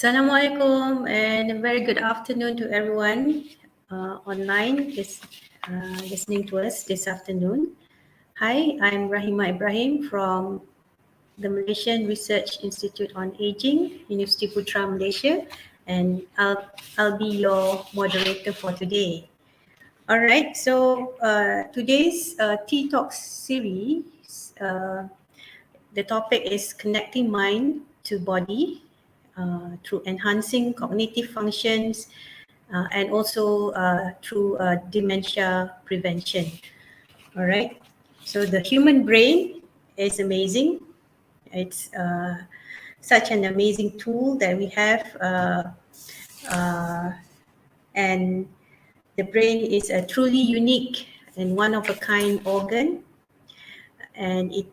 Assalamualaikum and a very good afternoon to everyone online listening to us this afternoon. Hi, I'm Rahima Ibrahim from the Malaysian Research Institute on Aging, University Putra Malaysia, and I'll be your moderator for today. All right, so today's Tea Talk series, the topic is connecting mind to body through enhancing cognitive functions and also through dementia prevention. All right, so the human brain is amazing. It's such an amazing tool that we have, and the brain is a truly unique and one-of-a-kind organ, and it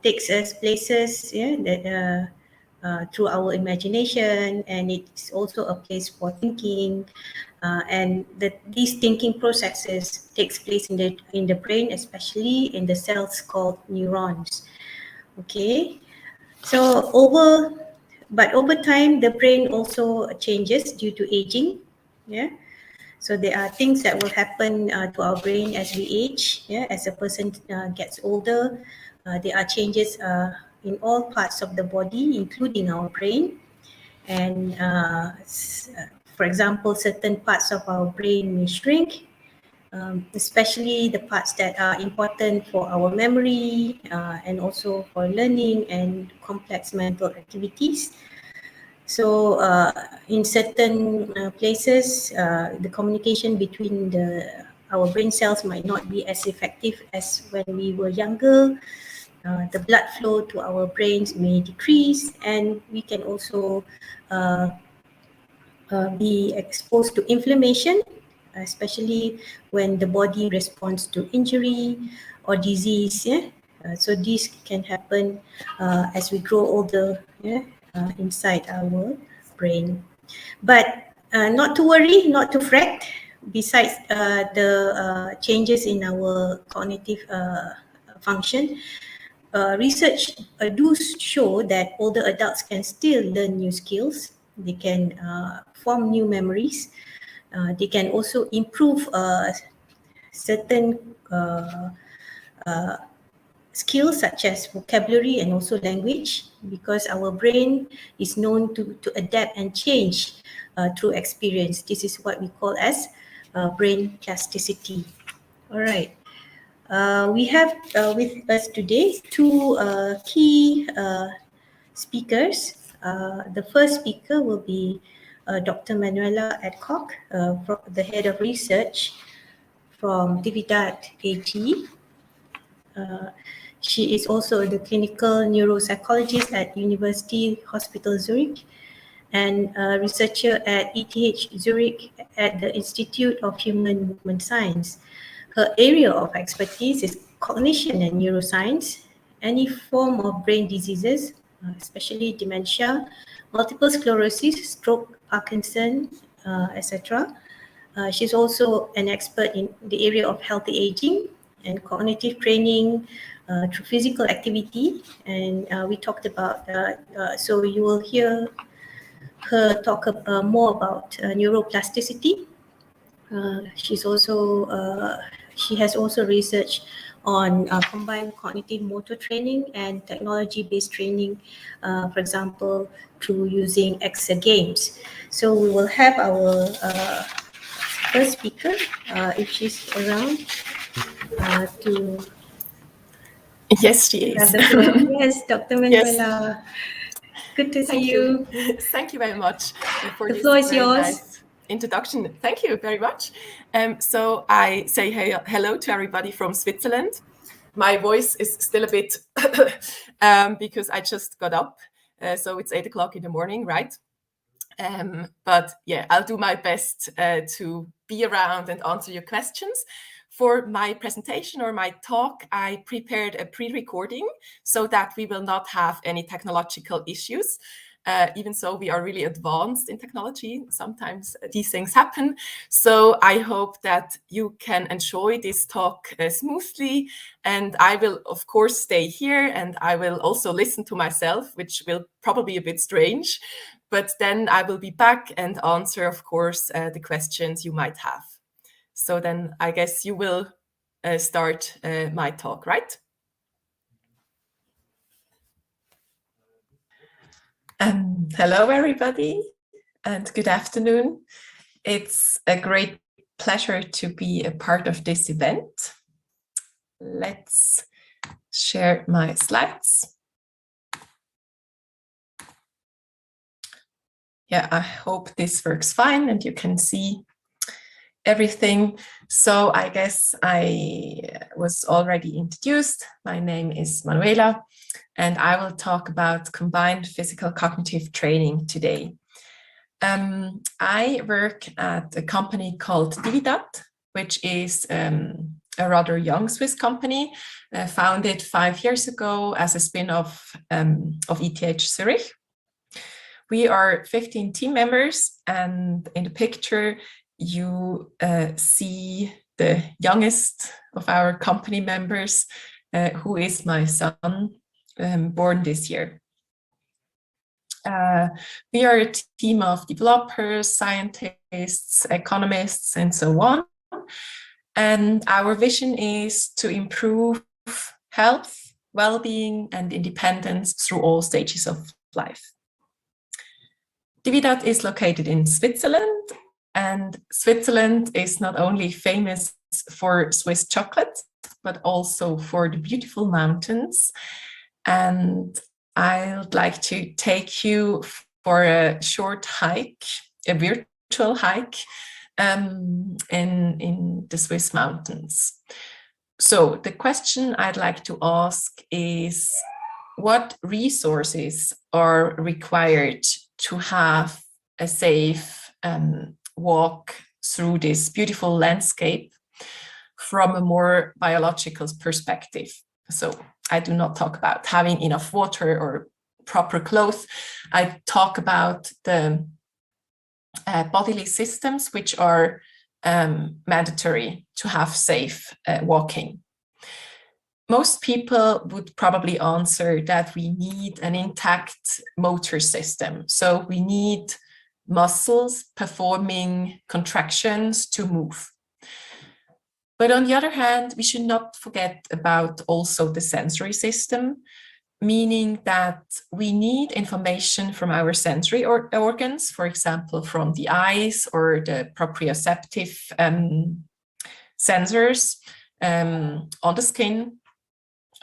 takes us places that through our imagination, and it's also a place for thinking, and these thinking processes takes place in the brain, especially in the cells called neurons. Okay, so over time the brain also changes due to aging. So there are things that will happen to our brain as we age. As a person gets older, there are changes in all parts of the body, including our brain. And for example, certain parts of our brain may shrink, especially the parts that are important for our memory and also for learning and complex mental activities. So in certain places, the communication between our brain cells might not be as effective as when we were younger. The blood flow to our brains may decrease, and we can also be exposed to inflammation, especially when the body responds to injury or disease. So this can happen as we grow older. Inside our brain. But not to worry, not to fret. Besides the changes in our cognitive function, research do show that older adults can still learn new skills. They can form new memories. They can also improve certain skills such as vocabulary and also language, because our brain is known to adapt and change through experience. This is what we call as brain plasticity. All right. We have with us today two key speakers. The first speaker will be Dr. Manuela Adcock, the head of research from Dividat AG. She is also the clinical neuropsychologist at University Hospital Zurich and a researcher at ETH Zurich at the Institute of Human Movement Science. Her area of expertise is cognition and neuroscience, any form of brain diseases, especially dementia, multiple sclerosis, stroke, Parkinson, etc. She's also an expert in the area of healthy aging and cognitive training through physical activity, and we talked about so you will hear her talk more about neuroplasticity. She has also researched on combined cognitive motor training and technology-based training, for example, through using Exergames. So we will have our first speaker, if she's around, to... Yes, she is. Yes, Dr. Manuela. Yes. Good to see you. Thank you very much for the floor is yours. Nice introduction. Thank you very much. So I say hello to everybody from Switzerland. My voice is still a bit because I just got up. So it's 8 o'clock in the morning, right? But yeah, I'll do my best to be around and answer your questions. For my presentation or my talk, I prepared a pre-recording so that we will not have any technological issues. Even so, we are really advanced in technology. Sometimes these things happen. So I hope that you can enjoy this talk smoothly. And I will, of course, stay here and I will also listen to myself, which will probably be a bit strange. but then I will be back and answer, of course, the questions you might have. So then I guess you will start my talk, right? Hello, everybody, and good afternoon. It's a great pleasure to be a part of this event. Let's share my slides. Yeah, I hope this works fine and you can see everything. So I guess I was already introduced. My name is Manuela, and I will talk about combined physical cognitive training today. I work at a company called Dividat, which is a rather young Swiss company, founded 5 years ago as a spin-off of ETH Zurich. We are 15 team members, and in the picture you see the youngest of our company members, who is my son, born this year. We are a team of developers, scientists, economists, and so on. And our vision is to improve health, well-being, and independence through all stages of life. Dividat is located in Switzerland, and Switzerland is not only famous for Swiss chocolate, but also for the beautiful mountains. And I would like to take you for a short hike, a virtual hike in the Swiss mountains. So the question I'd like to ask is, what resources are required to have a safe walk through this beautiful landscape from a more biological perspective? So I do not talk about having enough water or proper clothes. I talk about the bodily systems which are mandatory to have safe walking. Most people would probably answer that we need an intact motor system. So we need muscles performing contractions to move. But on the other hand, we should not forget about also the sensory system, meaning that we need information from our sensory organs, for example, from the eyes or the proprioceptive sensors on the skin,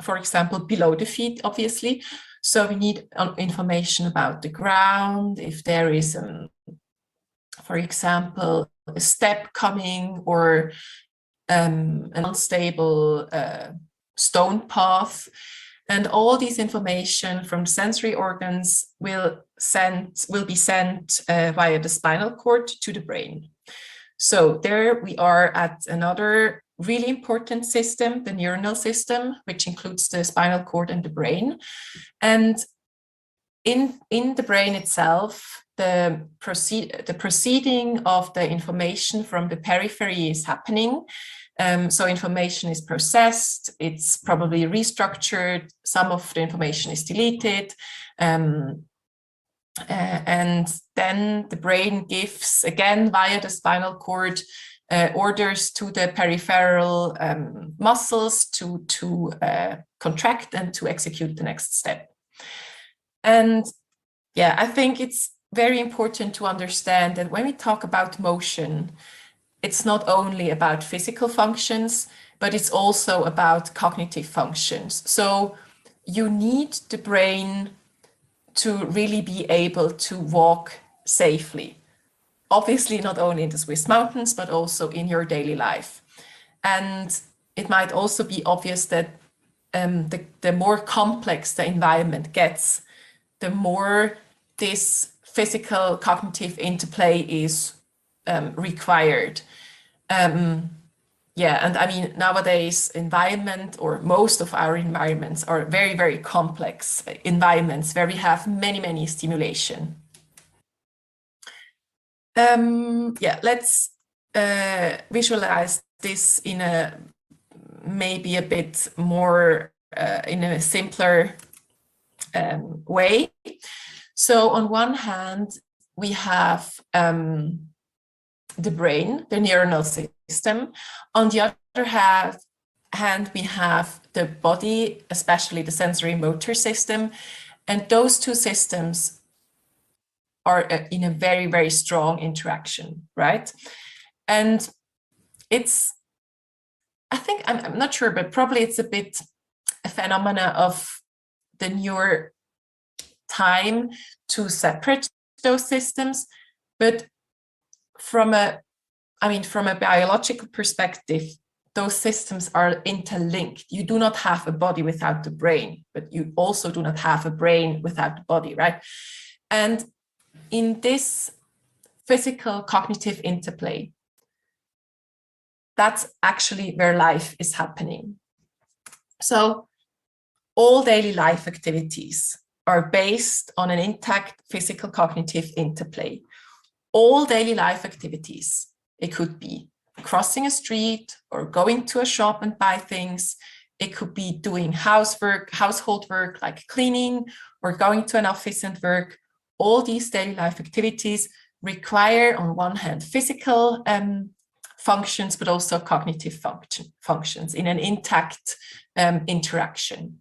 for example, below the feet, obviously. So we need information about the ground, if there is, for example, a step coming be an unstable stone path. And all these information from sensory organs will be sent via the spinal cord to the brain. So there we are at another really important system, the neuronal system, which includes the spinal cord and the brain. And in the brain itself, the proceeding of the information from the periphery is happening. So information is processed, it's probably restructured, some of the information is deleted, and then the brain gives, again via the spinal cord, orders to the peripheral muscles to contract and to execute the next step. And yeah, I think it's very important to understand that when we talk about motion, it's not only about physical functions, but it's also about cognitive functions. So you need the brain to really be able to walk safely. Obviously, not only in the Swiss mountains, but also in your daily life. And it might also be obvious that the more complex the environment gets, the more this physical cognitive interplay is required. Yeah, and I mean, nowadays environment, or most of our environments, are very, very complex environments where we have many, many stimulation. Yeah, let's visualize this in a maybe a bit more in a simpler way. So on one hand, we have the brain, the neuronal system. On the other hand, we have the body, especially the sensory motor system. And those two systems are in a very, very strong interaction, right? And it's, I think, I'm not sure, but probably it's a bit a phenomena of the newer time to separate those systems. But from a biological perspective, those systems are interlinked. You do not have a body without the brain, but you also do not have a brain without the body, right? And in this physical cognitive interplay, that's actually where life is happening. So all daily life activities are based on an intact physical cognitive interplay. All daily life activities, it could be crossing a street or going to a shop and buy things. It could be doing household work like cleaning or going to an office and work. All these daily life activities require, on one hand, physical functions, but also cognitive functions in an intact interaction.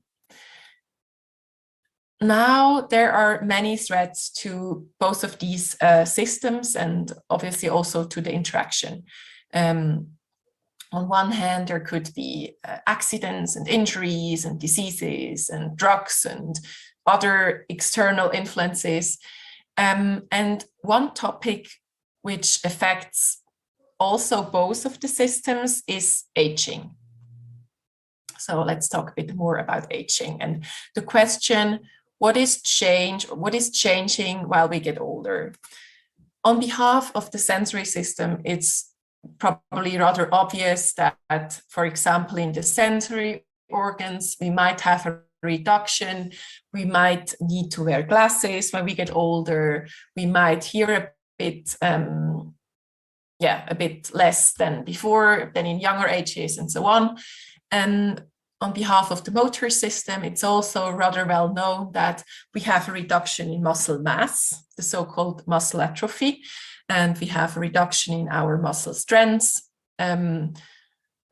Now, there are many threats to both of these systems and obviously also to the interaction. On one hand, there could be accidents and injuries and diseases and drugs and other external influences. And one topic which affects also both of the systems is aging. So let's talk a bit more about aging and the question, what is changing while we get older? On behalf of the sensory system, it's probably rather obvious that, for example, in the sensory organs, we might have a reduction. We might need to wear glasses when we get older. We might hear a bit less than before, than in younger ages, and so on. And on behalf of the motor system, it's also rather well known that we have a reduction in muscle mass, the so-called muscle atrophy, and we have a reduction in our muscle strengths,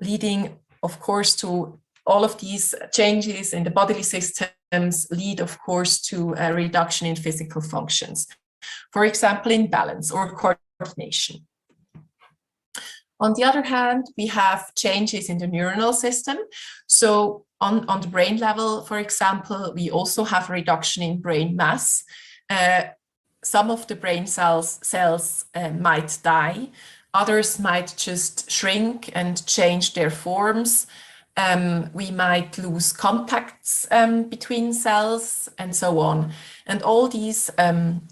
leading, of course, to all of these changes in the bodily systems lead, of course, to a reduction in physical functions, for example, in balance or coordination. On the other hand, we have changes in the neuronal system. So on the brain level, for example, we also have a reduction in brain mass. Some of the brain cells might die. Others might just shrink and change their forms. We might lose contacts between cells and so on. And all these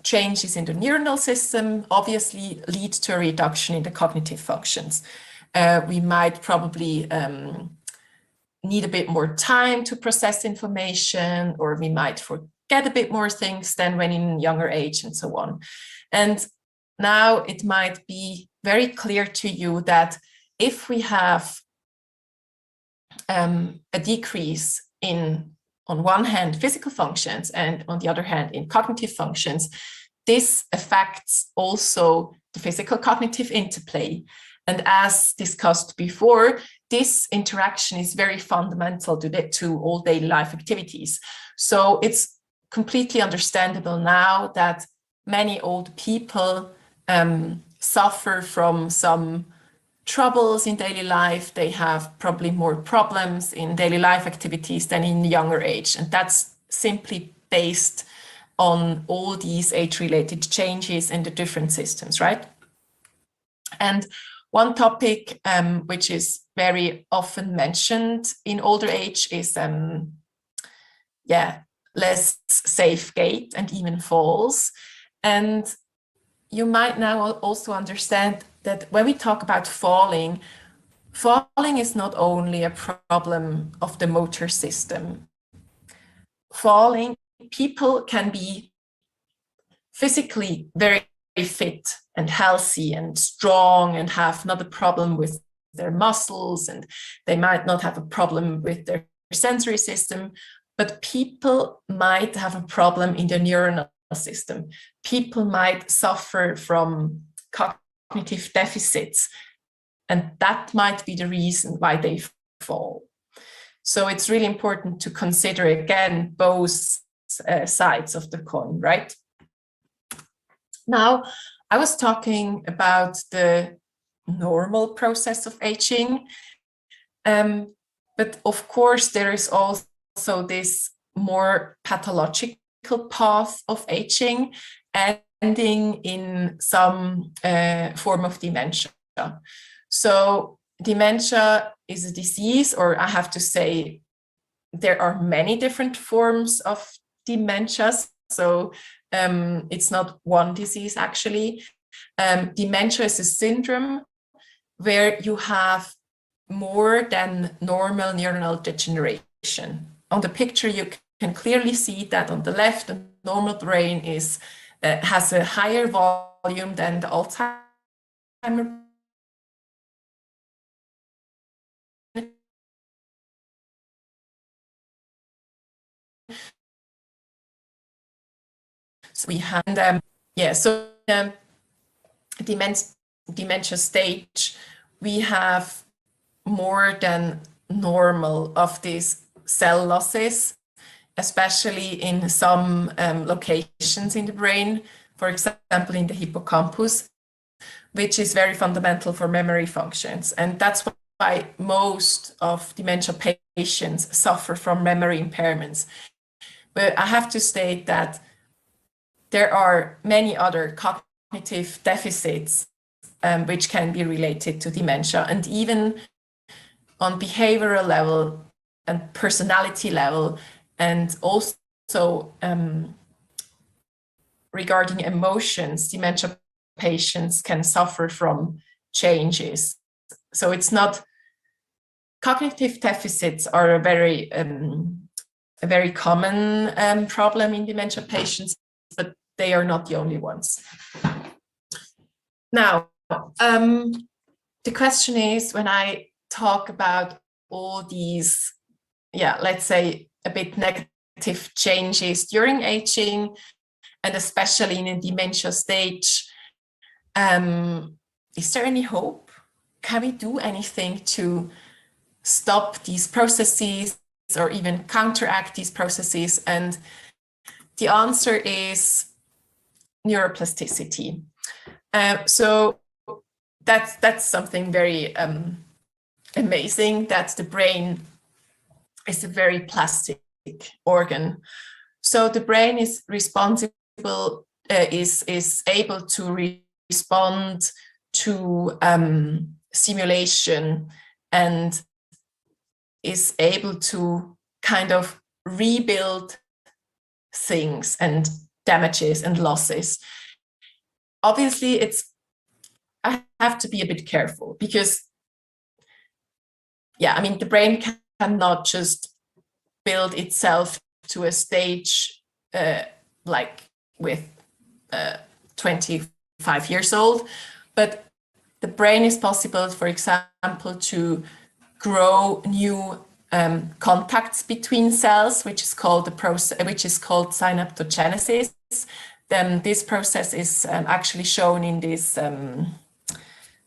changes in the neuronal system obviously lead to a reduction in the cognitive functions. We might probably need a bit more time to process information, or we might forget a bit more things than when in younger age and so on. And now it might be very clear to you that if we have a decrease in, on one hand, physical functions, and on the other hand, in cognitive functions, this affects also the physical cognitive interplay. And as discussed before, this interaction is very fundamental to all daily life activities. So it's completely understandable now that many old people suffer from some troubles in daily life. They have probably more problems in daily life activities than in younger age. And that's simply based on all these age-related changes in the different systems, right? And one topic which is very often mentioned in older age is less safe gait and even falls. And you might now also understand that when we talk about falling is not only a problem of the motor system. Falling, people can be physically very fit and healthy and strong and have not a problem with their muscles, and they might not have a problem with their sensory system, but people might have a problem in their neuronal system. People might suffer from cognitive deficits, and that might be the reason why they fall. So it's really important to consider, again, both sides of the coin, right? Now, I was talking about the normal process of aging, but of course there is also this more pathological path of aging, ending in some form of dementia. So dementia is a disease, or I have to say there are many different forms of dementias. So it's not one disease actually. Dementia is a syndrome where you have more than normal neuronal degeneration. On the picture, you can clearly see that on the left, the normal brain has a higher volume than the Alzheimer. So we have, dementia stage, we have more than normal of these cell losses, especially in some locations in the brain, for example, in the hippocampus, which is very fundamental for memory functions. And that's why most of dementia patients suffer from memory impairments. But I have to state that there are many other cognitive deficits which can be related to dementia, and even on behavioral level and personality level, and also regarding emotions, dementia patients can suffer from changes. So it's not, cognitive deficits are a very common problem in dementia patients, but they are not the only ones. Now, the question is, when I talk about all these, let's say a bit negative changes during aging, and especially in a dementia stage, is there any hope? Can we do anything to stop these processes or even counteract these processes? And the answer is neuroplasticity. So that's something very amazing, that the brain is a very plastic organ. So the brain is responsible, is able to respond to stimulation, and is able to kind of rebuild things and damages and losses. Obviously, I have to be a bit careful, because the brain cannot just build itself to a stage like with 25 years old, but the brain is possible, for example, to grow new contacts between cells, which is called synaptogenesis. Then this process is actually shown in this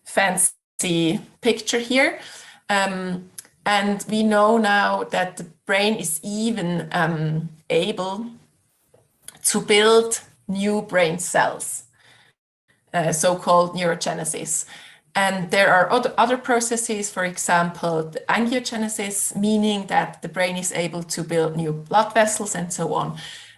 fancy picture here. And we know now that the brain is even able to build new brain cells, so-called neurogenesis. And there are other processes, for example, the angiogenesis, meaning that the brain is able to build new blood vessels and so on.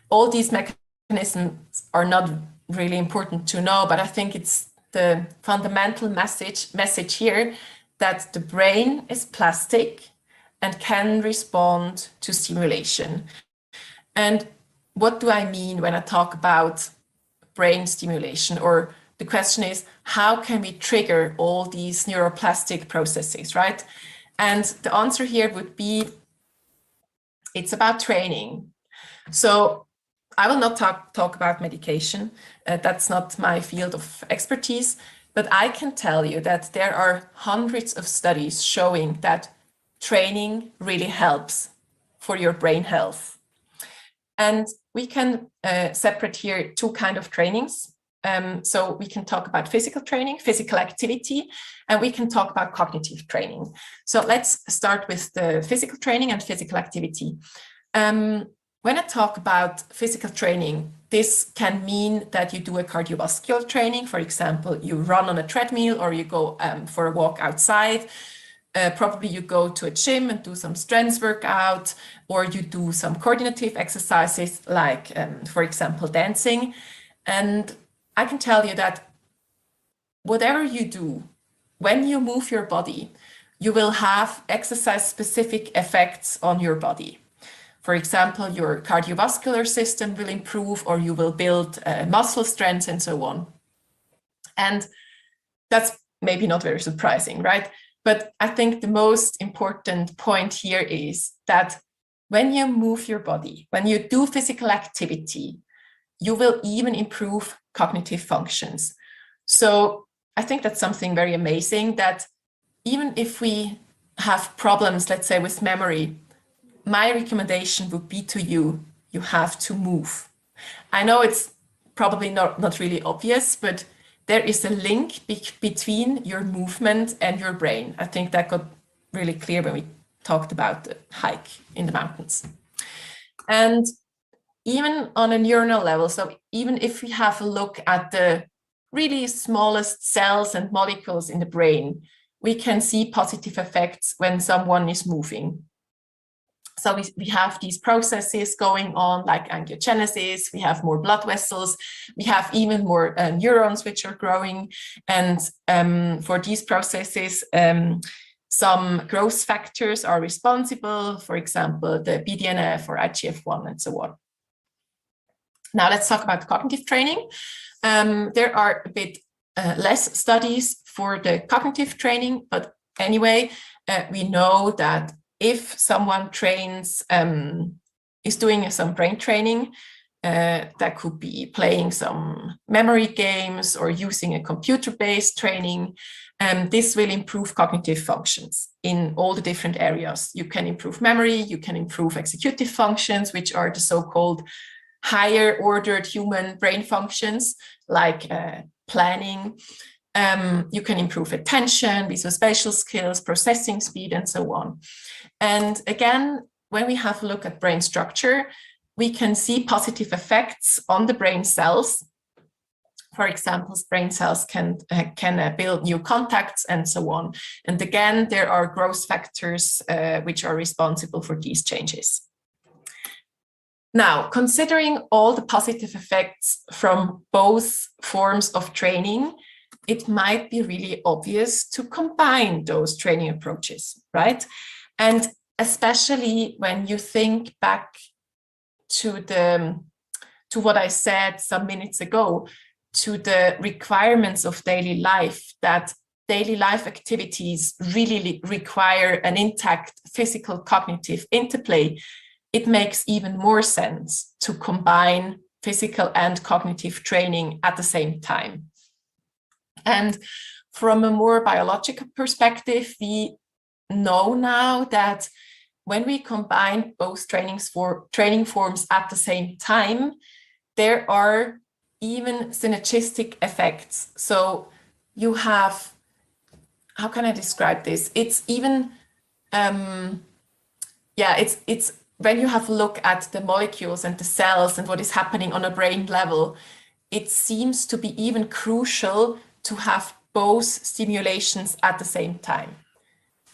All these mechanisms are not really important to know, but I think it's the fundamental message here that the brain is plastic and can respond to stimulation. And what do I mean when I talk about brain stimulation? Or the question is, how can we trigger all these neuroplastic processes, right? And the answer here would be, it's about training. So I will not talk about medication. That's not my field of expertise, but I can tell you that there are hundreds of studies showing that training really helps for your brain health. And we can separate here two kinds of trainings. So we can talk about physical training, physical activity, and we can talk about cognitive training. So let's start with the physical training and physical activity. When I talk about physical training, this can mean that you do a cardiovascular training. For example, you run on a treadmill or you go for a walk outside. Probably you go to a gym and do some strength workout, or you do some coordinative exercises like, for example, dancing. And I can tell you that whatever you do, when you move your body, you will have exercise-specific effects on your body. For example, your cardiovascular system will improve, or you will build muscle strength and so on. And that's maybe not very surprising, right? But I think the most important point here is that when you move your body, when you do physical activity, you will even improve cognitive functions. So I think that's something very amazing, that even if we have problems, let's say with memory, my recommendation would be to you, you have to move. I know it's probably not really obvious, but there is a link between your movement and your brain. I think that got really clear when we talked about the hike in the mountains. And even on a neuronal level, so even if we have a look at the really smallest cells and molecules in the brain, we can see positive effects when someone is moving. So we have these processes going on like angiogenesis, we have more blood vessels, we have even more neurons which are growing. And for these processes, some growth factors are responsible, for example, the BDNF or IGF-1 and so on. Now let's talk about cognitive training. There are a bit less studies for the cognitive training, but anyway, we know that if someone trains, is doing some brain training, that could be playing some memory games or using a computer-based training, this will improve cognitive functions in all the different areas. You can improve memory, you can improve executive functions, which are the so-called higher ordered human brain functions, like planning. You can improve attention, visual spatial skills, processing speed, and so on. And again, when we have a look at brain structure, we can see positive effects on the brain cells. For example, brain cells can build new contacts and so on. And again, there are growth factors which are responsible for these changes. Now, considering all the positive effects from both forms of training, it might be really obvious to combine those training approaches, right? And especially when you think back to what I said some minutes ago, to the requirements of daily life, that daily life activities really require an intact physical cognitive interplay, it makes even more sense to combine physical and cognitive training at the same time. And from a more biological perspective, we know now that when we combine both training forms at the same time, there are even synergistic effects. So you have, how can I describe this? It's even, it's when you have a look at the molecules and the cells and what is happening on a brain level, it seems to be even crucial to have both stimulations at the same time.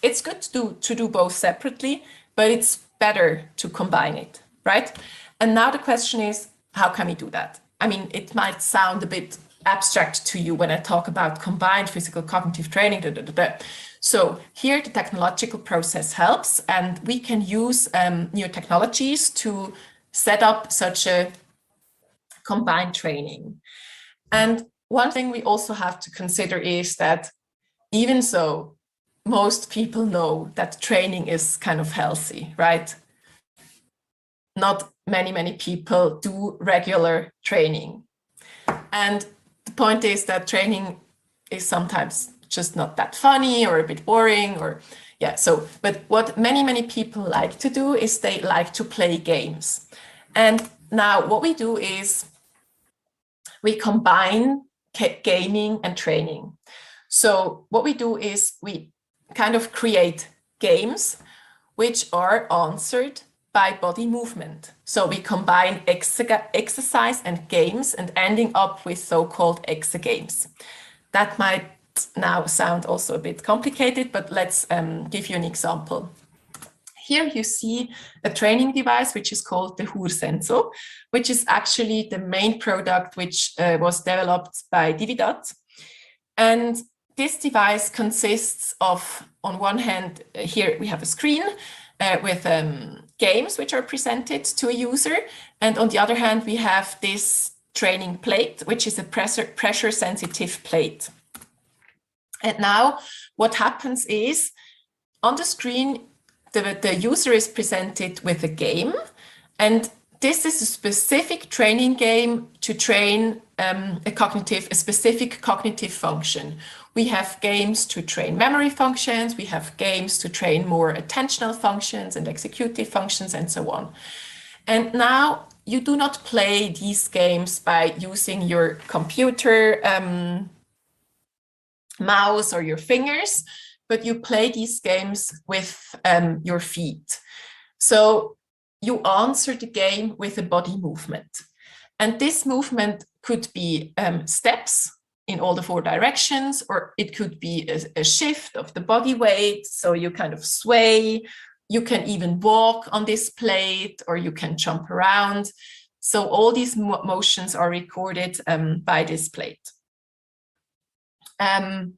It's good to do both separately, but it's better to combine it, right? And now the question is, how can we do that? I mean, it might sound a bit abstract to you when I talk about combined physical cognitive training. So here the technological process helps, and we can use new technologies to set up such a combined training. And one thing we also have to consider is that even so, most people know that training is kind of healthy, right? Not many people do regular training. And the point is that training is sometimes just not that funny or a bit boring, or but what many people like to do is they like to play games. And now what we do is we combine gaming and training. So what we do is we kind of create games which are answered by body movement. So we combine exercise and games and ending up with so-called exergames. That might now sound also a bit complicated, but let's give you an example. Here you see a training device which is called the HUR-Senso, which is actually the main product which was developed by Dividat. And this device consists of, on one hand, here we have a screen with games which are presented to a user. And on the other hand, we have this training plate, which is a pressure sensitive plate. And now what happens is on the screen, the user is presented with a game, and this is a specific training game to train a specific cognitive function. We have games to train memory functions, we have games to train more attentional functions and executive functions and so on. And now you do not play these games by using your computer mouse or your fingers, but you play these games with your feet. So you answer the game with a body movement. And this movement could be steps in all the 4 directions, or it could be a shift of the body weight. So you kind of sway, you can even walk on this plate, or you can jump around. So all these motions are recorded by this plate. And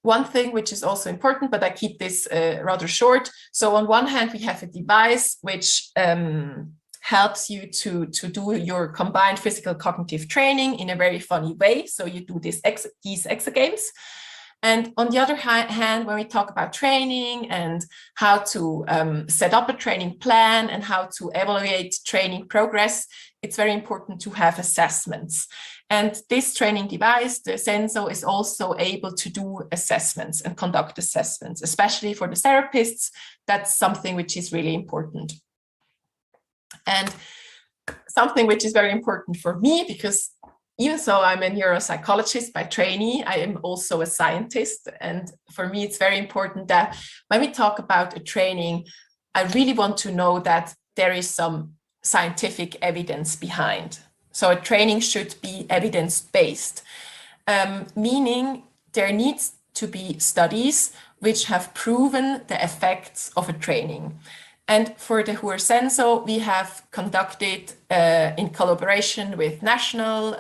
one thing which is also important, but I keep this rather short. So on one hand, we have a device which helps you to do your combined physical cognitive training in a very funny way. So you do these exergames. And on the other hand, when we talk about training and how to set up a training plan and how to evaluate training progress, it's very important to have assessments. And this training device, the Senso, is also able to do assessments and conduct assessments, especially for the therapists. That's something which is really important. And something which is very important for me, because even though I'm a neuropsychologist by training, I am also a scientist. And for me, it's very important that when we talk about a training, I really want to know that there is some scientific evidence behind. So a training should be evidence-based, meaning there needs to be studies which have proven the effects of a training. And for the HUR-Senso, we have conducted in collaboration with national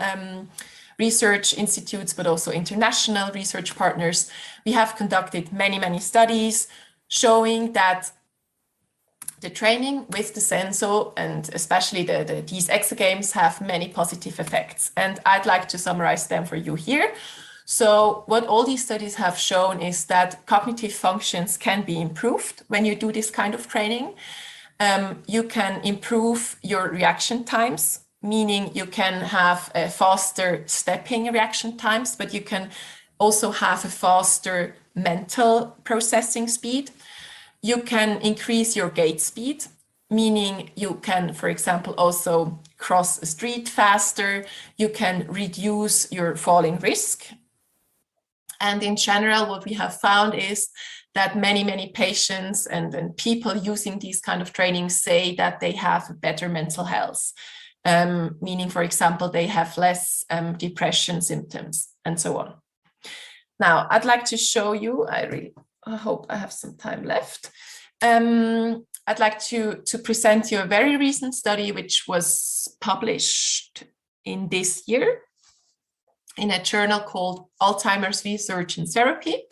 research institutes, but also international research partners, we have conducted many studies showing that the training with the Senso and especially these exergames have many positive effects. And I'd like to summarize them for you here. So what all these studies have shown is that cognitive functions can be improved when you do this kind of training. You can improve your reaction times, meaning you can have a faster stepping reaction times, but you can also have a faster mental processing speed. You can increase your gait speed, meaning you can, for example, also cross a street faster. You can reduce your falling risk. And in general, what we have found is that many patients and people using these kind of trainings say that they have better mental health, meaning, for example, they have less depression symptoms and so on. Now, I'd like to show you, I hope I have some time left. I'd like to present you a very recent study which was published in this year in a journal called Alzheimer's Research and Therapy.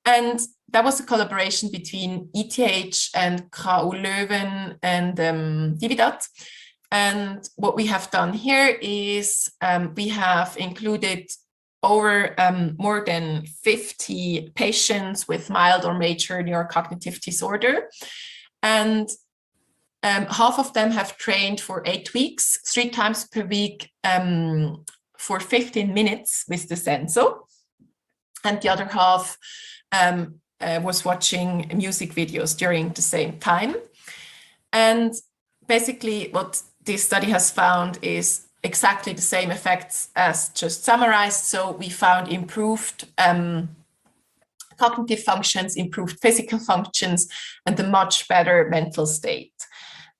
And that was a collaboration between ETH and KU Leuven and Dividat. And what we have done here is we have included over more than 50 patients with mild or major neurocognitive disorder. And half of them have trained for 8 weeks, 3 times per week, for 15 minutes with the Senso. And the other half was watching music videos during the same time. And basically what this study has found is exactly the same effects as just summarized. So we found improved cognitive functions, improved physical functions, and a much better mental state.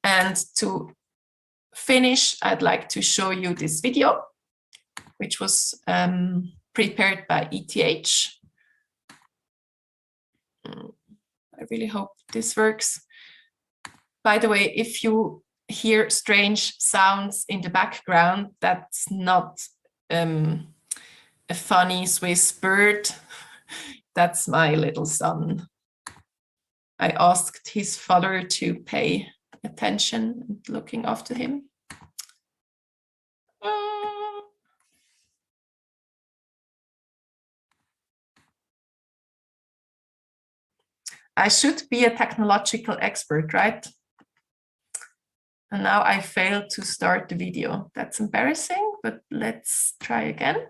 And to finish, I'd like to show you this video, which was prepared by ETH. I really hope this works. By the way, if you hear strange sounds in the background, that's not a funny Swiss bird. That's my little son. I asked his father to pay attention and looking after him. I should be a technological expert, right? And now I failed to start the video. That's embarrassing, but let's try again.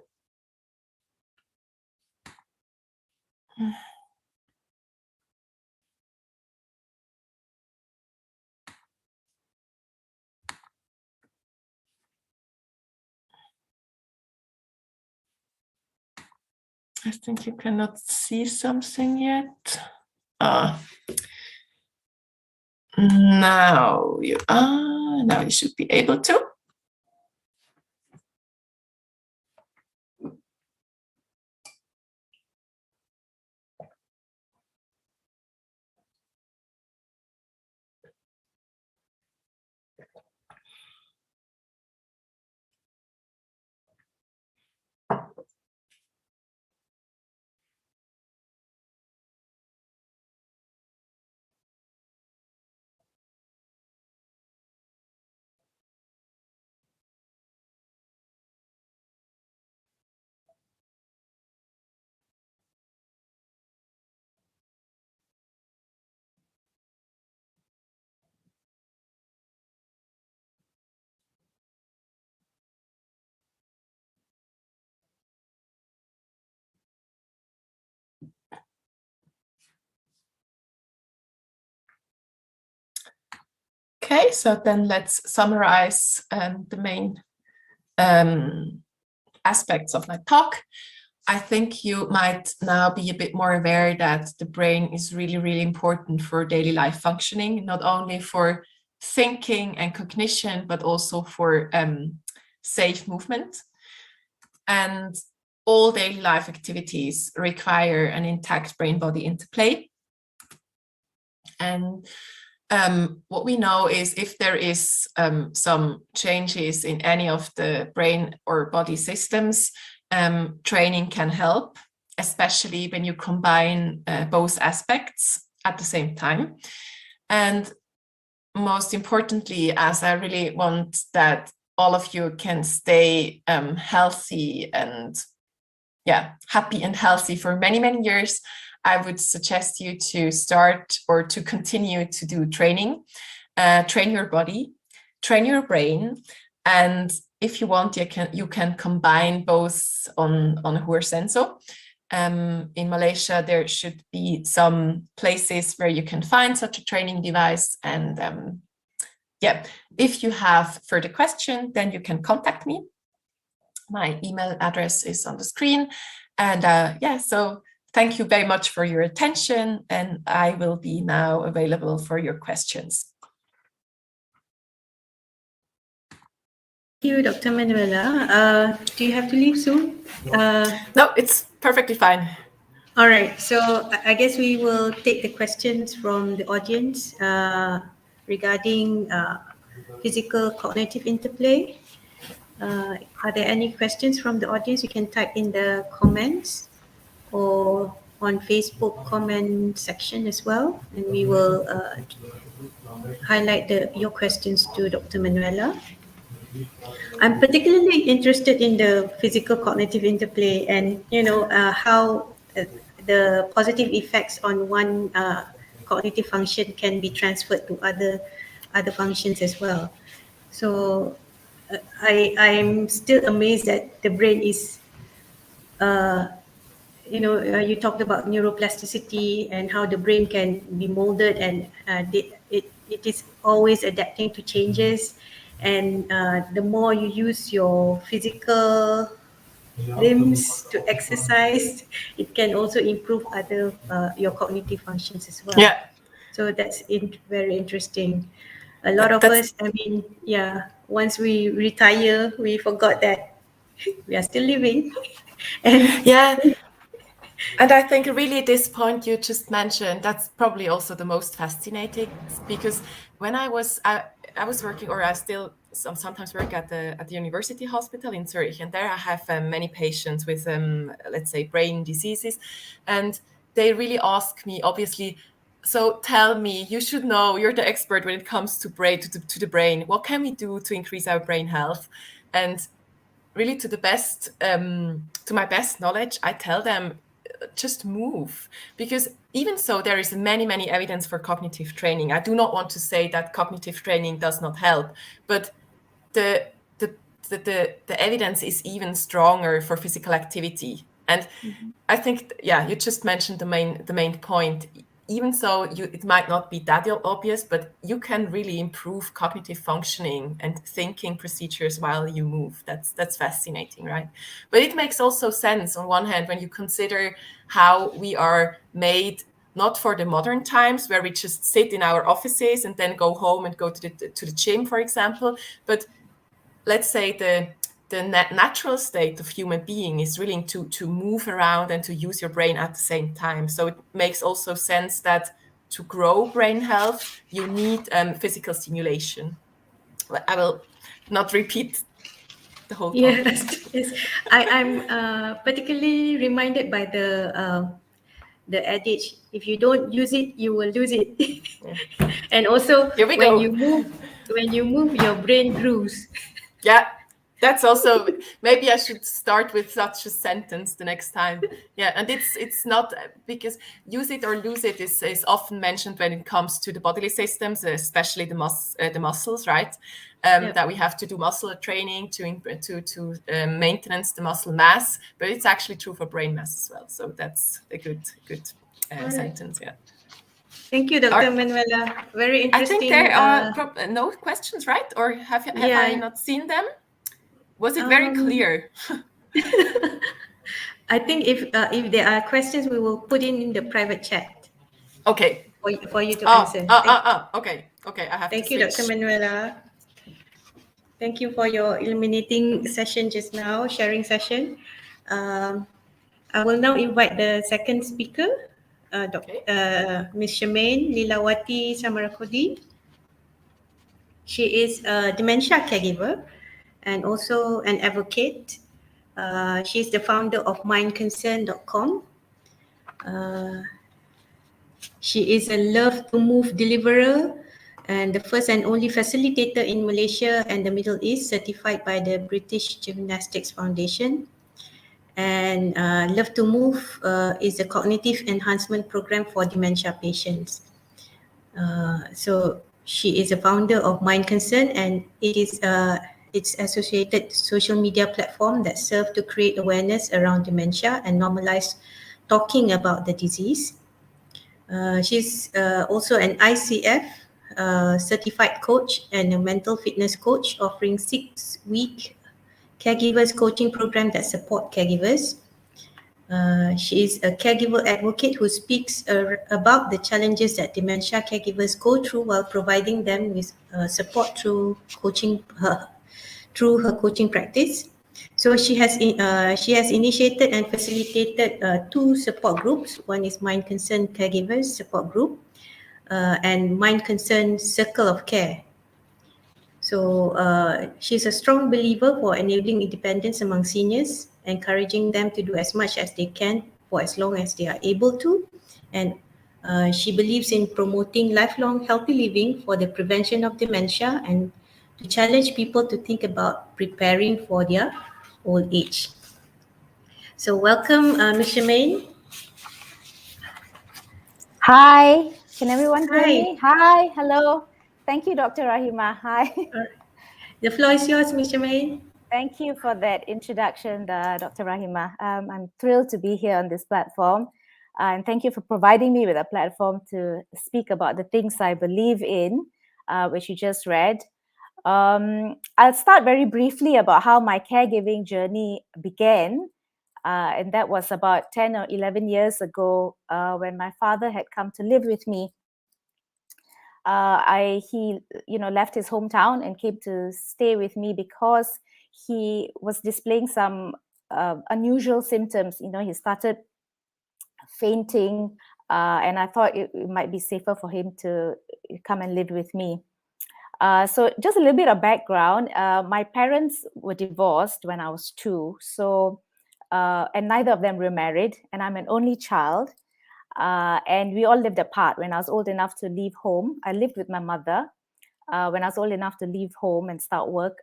I think you cannot see something yet. Now you should be able to. Okay, so then let's summarize the main aspects of my talk. I think you might now be a bit more aware that the brain is really, really important for daily life functioning, not only for thinking and cognition, but also for safe movement. And all daily life activities require an intact brain-body interplay. And what we know is if there is some changes in any of the brain or body systems, training can help, especially when you combine both aspects at the same time. And most importantly, as I really want that all of you can stay healthy and happy and healthy for many, many years, I would suggest you to start or to continue to do training, train your body, train your brain, and if you want, you can combine both on Huursenso. In Malaysia, there should be some places where you can find such a training device. And if you have further questions, then you can contact me. My email address is on the screen. And so thank you very much for your attention, and I will be now available for your questions. Thank you, Dr. Manuela. Do you have to leave soon? No, it's perfectly fine. All right, so I guess we will take the questions from the audience regarding physical cognitive interplay. Are there any questions from the audience? You can type in the comments or on Facebook comment section as well, and we will highlight your questions to Dr. Manuela. I'm particularly interested in the physical cognitive interplay and how the positive effects on one cognitive function can be transferred to other functions as well. So I'm still amazed that the brain is you talked about neuroplasticity and how the brain can be molded, and it is always adapting to changes, and the more you use your physical limbs to exercise, it can also improve other your cognitive functions as well. Yeah. So that's very interesting. A lot of That's us, I mean, yeah, once we retire, we forgot that we are still living. And yeah. And I think really this point you just mentioned, that's probably also the most fascinating, because when I was working, or I still sometimes work at the university hospital in Zurich, and there I have many patients with let's say brain diseases, and they really ask me, obviously, so tell me, you should know, you're the expert when it comes to the brain. What can we do to increase our brain health? And really, to my best knowledge, I tell them, just move, because even so, there is many evidence for cognitive training. I do not want to say that cognitive training does not help, but the evidence is even stronger for physical activity. And I think, yeah, you just mentioned the main point. Even so, it might not be that obvious, but you can really improve cognitive functioning and thinking procedures while you move. That's fascinating, right? But it makes also sense on one hand when you consider how we are made, not for the modern times where we just sit in our offices and then go home and go to the gym, for example. But let's say the natural state of human being is really to move around and to use your brain at the same time. So it makes also sense that to grow brain health, you need physical stimulation. I will not repeat the whole talk. yes, I'm particularly reminded by the adage, if you don't use it, you will lose it. And also, Here we when go. you move, your brain grows. Yeah, that's also, maybe I should start with such a sentence the next time. Yeah, and it's not, because use it or lose it is often mentioned when it comes to the bodily systems, especially the muscles, right? Yep. That we have to do muscle training to maintenance the muscle mass, but it's actually true for brain mass as well. So that's a good All sentence. right. Yeah. Thank you, Dr. Manuela. Very I think interesting. there are no questions, right? Or have I not seen them? Was it very clear? I think if there are questions, we will put in the private chat. Okay. For you to answer. Okay. I have Thank to you, switch. Dr. Manuela. Thank you for your illuminating session just now, sharing session. I will now invite the second speaker, Ms. Shamayne Leelawati Samarakodi. She is a dementia caregiver and also an advocate. She is the founder of mindconcern.com. She is a Love to Move deliverer and the first and only facilitator in Malaysia and the Middle East certified by the British Gymnastics Foundation. And Love to Move is a cognitive enhancement program for dementia patients. So she is a founder of Mind Concern, and it is its associated social media platform that serves to create awareness around dementia and normalize talking about the disease. She's also an ICF certified coach and a mental fitness coach, offering 6-week caregivers coaching program that support caregivers. She is a caregiver advocate who speaks about the challenges that dementia caregivers go through while providing them with support through her coaching practice. So she has initiated and facilitated 2 support groups. One is Mind Concern Caregivers Support Group and Mind Concern Circle of Care. So she's a strong believer for enabling independence among seniors, encouraging them to do as much as they can for as long as they are able to. And she believes in promoting lifelong healthy living for the prevention of dementia and to challenge people to think about preparing for their old age. So welcome, Ms. Shamayne. Hi, can everyone hear Hi. me? Hi, hello. Thank you, Dr. Rahima. Hi. The floor is yours, Ms. Shamayne. Thank you for that introduction, Dr. Rahima. I'm thrilled to be here on this platform. And thank you for providing me with a platform to speak about the things I believe in which you just read. I'll start very briefly about how my caregiving journey began. And that was about 10 or 11 years ago when my father had come to live with me. He left his hometown and came to stay with me because he was displaying some unusual symptoms. He started fainting, and I thought it might be safer for him to come and live with me. So just a little bit of background. My parents were divorced when I was 2, and neither of them were married, and I'm an only child. And we all lived apart. When I was old enough to leave home, I lived with my mother. When I was old enough to leave home and start work,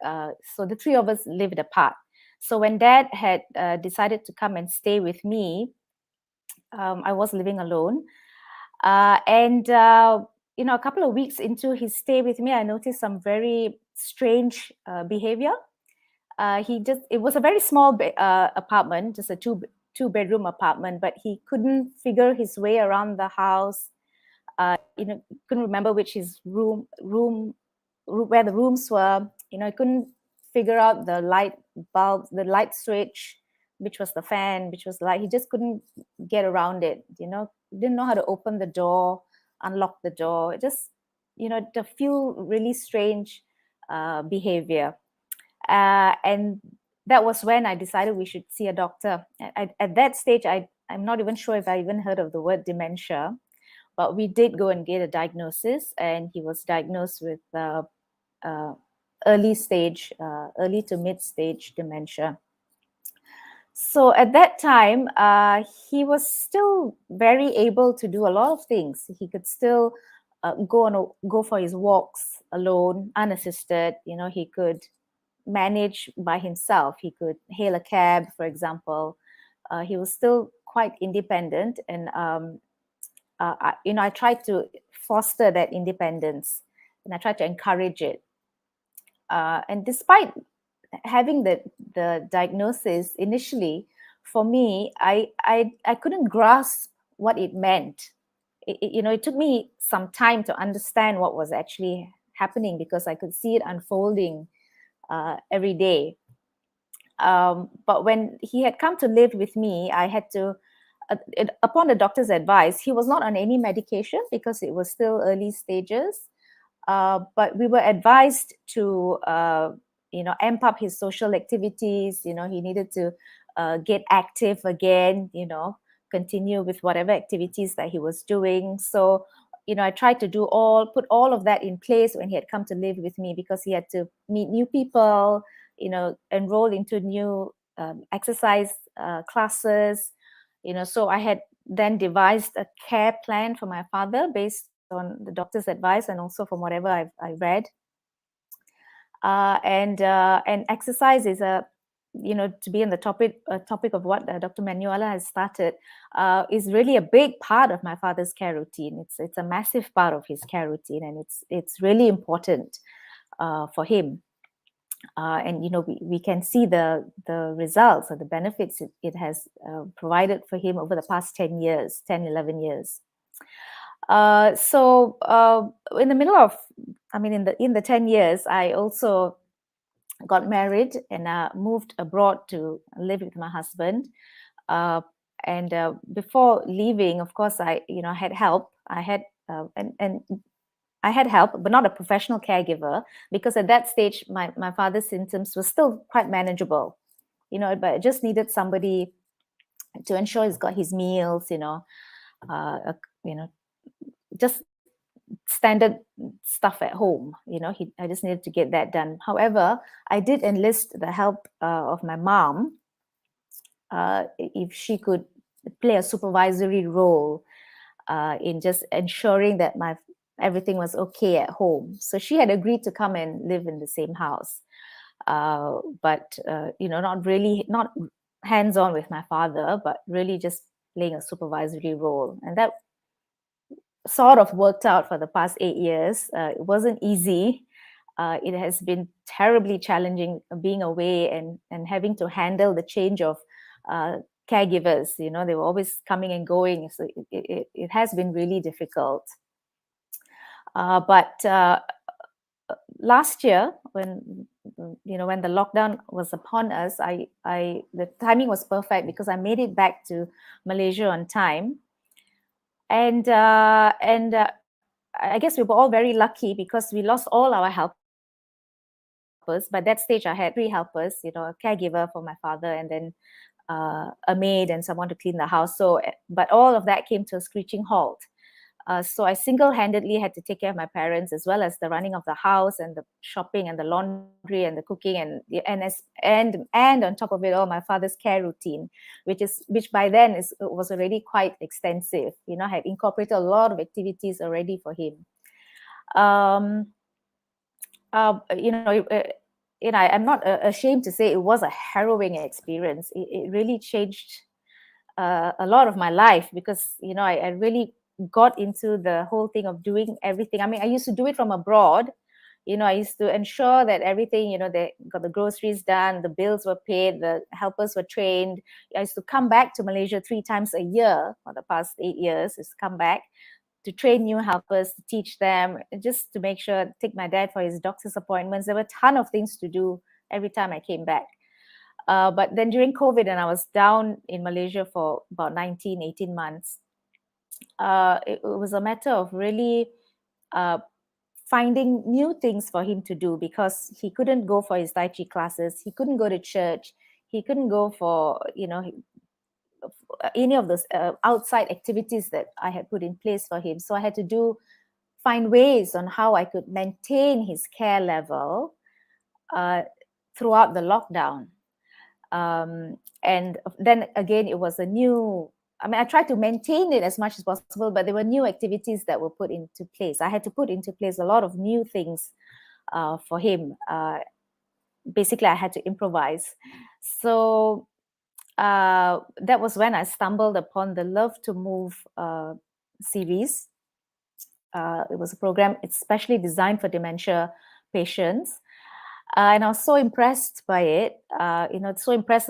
so the 3 of us lived apart. So when Dad had decided to come and stay with me, I was living alone. And a couple of weeks into his stay with me, I noticed some very strange behavior. It was a very small apartment, just a two-bedroom apartment, but he couldn't figure his way around the house. Couldn't remember which his room where the rooms were. He couldn't figure out the light bulbs, the light switch, which was the fan, which was light. He just couldn't get around it. Didn't know how to open the door, unlock the door. It just, a few really strange behavior. And that was when I decided we should see a doctor. At that stage, I'm not even sure if I even heard of the word dementia, but we did go and get a diagnosis, and he was diagnosed with early to mid-stage dementia. So at that time, he was still very able to do a lot of things. He could still go for his walks alone, unassisted. He could manage by himself. He could hail a cab, for example. He was still quite independent, and I tried to foster that independence, and I tried to encourage it. And despite having the diagnosis initially, for me, I couldn't grasp what it meant. It took me some time to understand what was actually happening, because I could see it unfolding every day. But when he had come to live with me, I had to, upon the doctor's advice, he was not on any medication because it was still early stages. But we were advised to, amp up his social activities. He needed to get active again, continue with whatever activities that he was doing. So, I tried to put all of that in place when he had come to live with me, because he had to meet new people, enroll into new exercise classes, so I had then devised a care plan for my father based on the doctor's advice and also from whatever I read. And exercise is to be in the topic of what Dr. Manuela has started, is really a big part of my father's care routine. It's a massive part of his care routine, and it's really important for him. And we can see the results or the benefits it has provided for him over the past 10, 11 years. So in the middle of, in the 10 years, I also got married and moved abroad to live with my husband. And before leaving, of course, I had help. I had I had help, but not a professional caregiver, because at that stage, my father's symptoms were still quite manageable, but I just needed somebody to ensure he's got his meals, just standard stuff at home. I just needed to get that done. However, I did enlist the help of my mom, if she could play a supervisory role in just ensuring that everything was okay at home. So she had agreed to come and live in the same house, but not hands-on with my father, but really just playing a supervisory role. And that sort of worked out for the past 8 years. It wasn't easy. It has been terribly challenging being away and having to handle the change of caregivers. They were always coming and going. So it has been really difficult. But last year, when when the lockdown was upon us, the timing was perfect because I made it back to Malaysia on time, and I guess we were all very lucky because we lost all our helpers. By that stage, I had 3 helpers, a caregiver for my father, and then a maid and someone to clean the house. So, but all of that came to a screeching halt. So I single-handedly had to take care of my parents, as well as the running of the house and the shopping and the laundry and the cooking and on top of it all, my father's care routine, which by then was already quite extensive. I had incorporated a lot of activities already for him. I'm not ashamed to say it was a harrowing experience. It really changed a lot of my life because I really got into the whole thing of doing everything. I mean, I used to do it from abroad. I used to ensure that everything, they got the groceries done, the bills were paid, the helpers were trained. I used to come back to Malaysia 3 times a year for the past 8 years, is come back to train new helpers, to teach them, just to make sure, take my dad for his doctor's appointments. There were a ton of things to do every time I came back. But then during COVID, and I was down in Malaysia for about 18 months, it was a matter of really finding new things for him to do because he couldn't go for his Tai Chi classes. He couldn't go to church. He couldn't go for, any of those outside activities that I had put in place for him. So I had to find ways on how I could maintain his care level throughout the lockdown. And then again, it was I tried to maintain it as much as possible, but there were new activities that were put into place. I had to put into place a lot of new things for him. Basically, I had to improvise. So that was when I stumbled upon the Love to Move series. It was a program, it's specially designed for dementia patients. And I was so impressed by it, so impressed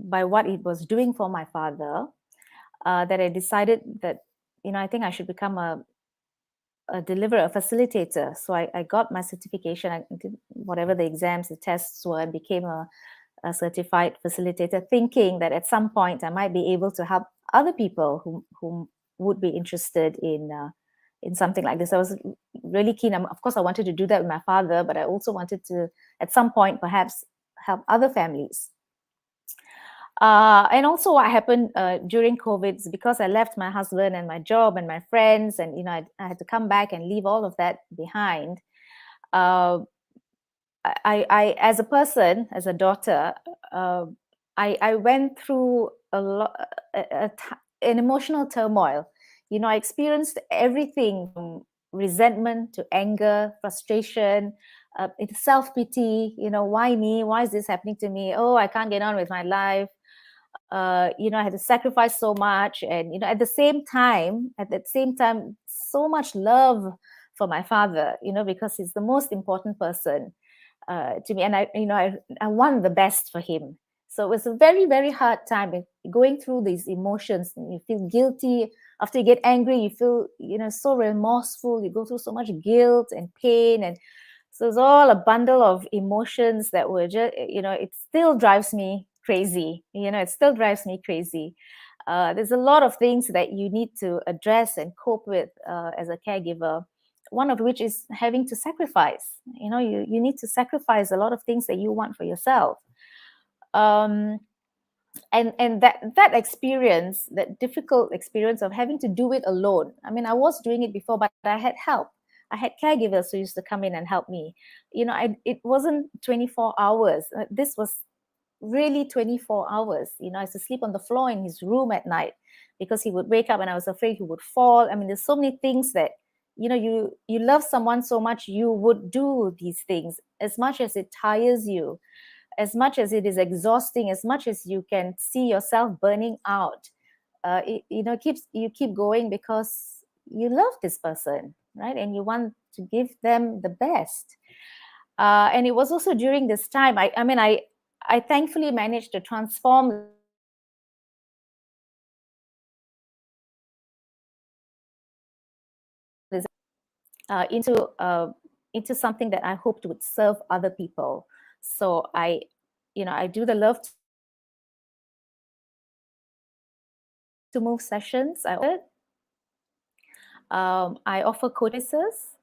by what it was doing for my father, that I decided that, I think I should become a deliverer, a facilitator. So I got my certification, I did whatever the exams, the tests were, and became a certified facilitator, thinking that at some point I might be able to help other people who would be interested in something like this. I was really keen. Of course, I wanted to do that with my father, but I also wanted to, at some point, perhaps help other families. And also what happened during COVID is because I left my husband and my job and my friends, and I had to come back and leave all of that behind. I as a person, as a daughter, I went through an emotional turmoil. I experienced everything from resentment to anger, frustration, self-pity. Why me? Why is this happening to me? Oh, I can't get on with my life. I had to sacrifice so much, and at the same time, so much love for my father. Because he's the most important person to me, and I want the best for him. So it was a very, very hard time going through these emotions. And you feel guilty after you get angry. You feel so remorseful. You go through so much guilt and pain, and so it's all a bundle of emotions that were just it still drives me crazy. It still drives me crazy. There's a lot of things that you need to address and cope with as a caregiver. One of which is having to sacrifice. You need to sacrifice a lot of things that you want for yourself. And that experience, that difficult experience of having to do it alone. I was doing it before, but I had help. I had caregivers who used to come in and help me. It wasn't 24 hours. This was really 24 hours. I used to sleep on the floor in his room at night because he would wake up and I was afraid he would fall. There's so many things that you love someone so much, you would do these things as much as it tires you, as much as it is exhausting, as much as you can see yourself burning out. You keep going because you love this person, right? And you want to give them the best. And it was also during this time, I thankfully managed to transform this. into something that I hoped would serve other people. So I do the Love to Move sessions. I offer courses.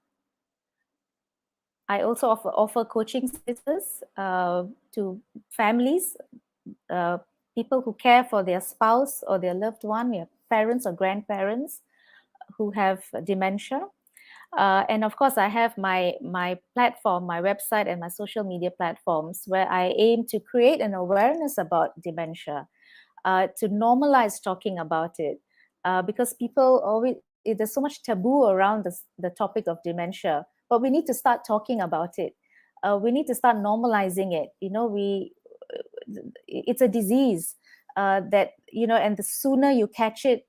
I also offer coaching services to families, people who care for their spouse or their loved one, their parents or grandparents who have dementia. And of course, I have my platform, my website, and my social media platforms where I aim to create an awareness about dementia, to normalize talking about it, because people always, there's so much taboo around the topic of dementia, but we need to start talking about it. We need to start normalizing it. It's a disease that, and the sooner you catch it,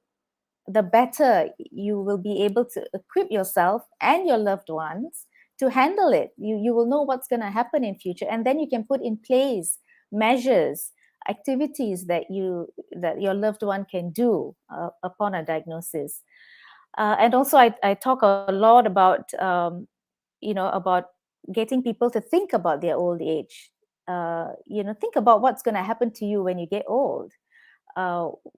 the better you will be able to equip yourself and your loved ones to handle it. You will know what's going to happen in future, and then you can put in place measures, activities that your loved one can do upon a diagnosis. And also I talk a lot about about getting people to think about their old age. Think about what's going to happen to you when you get old.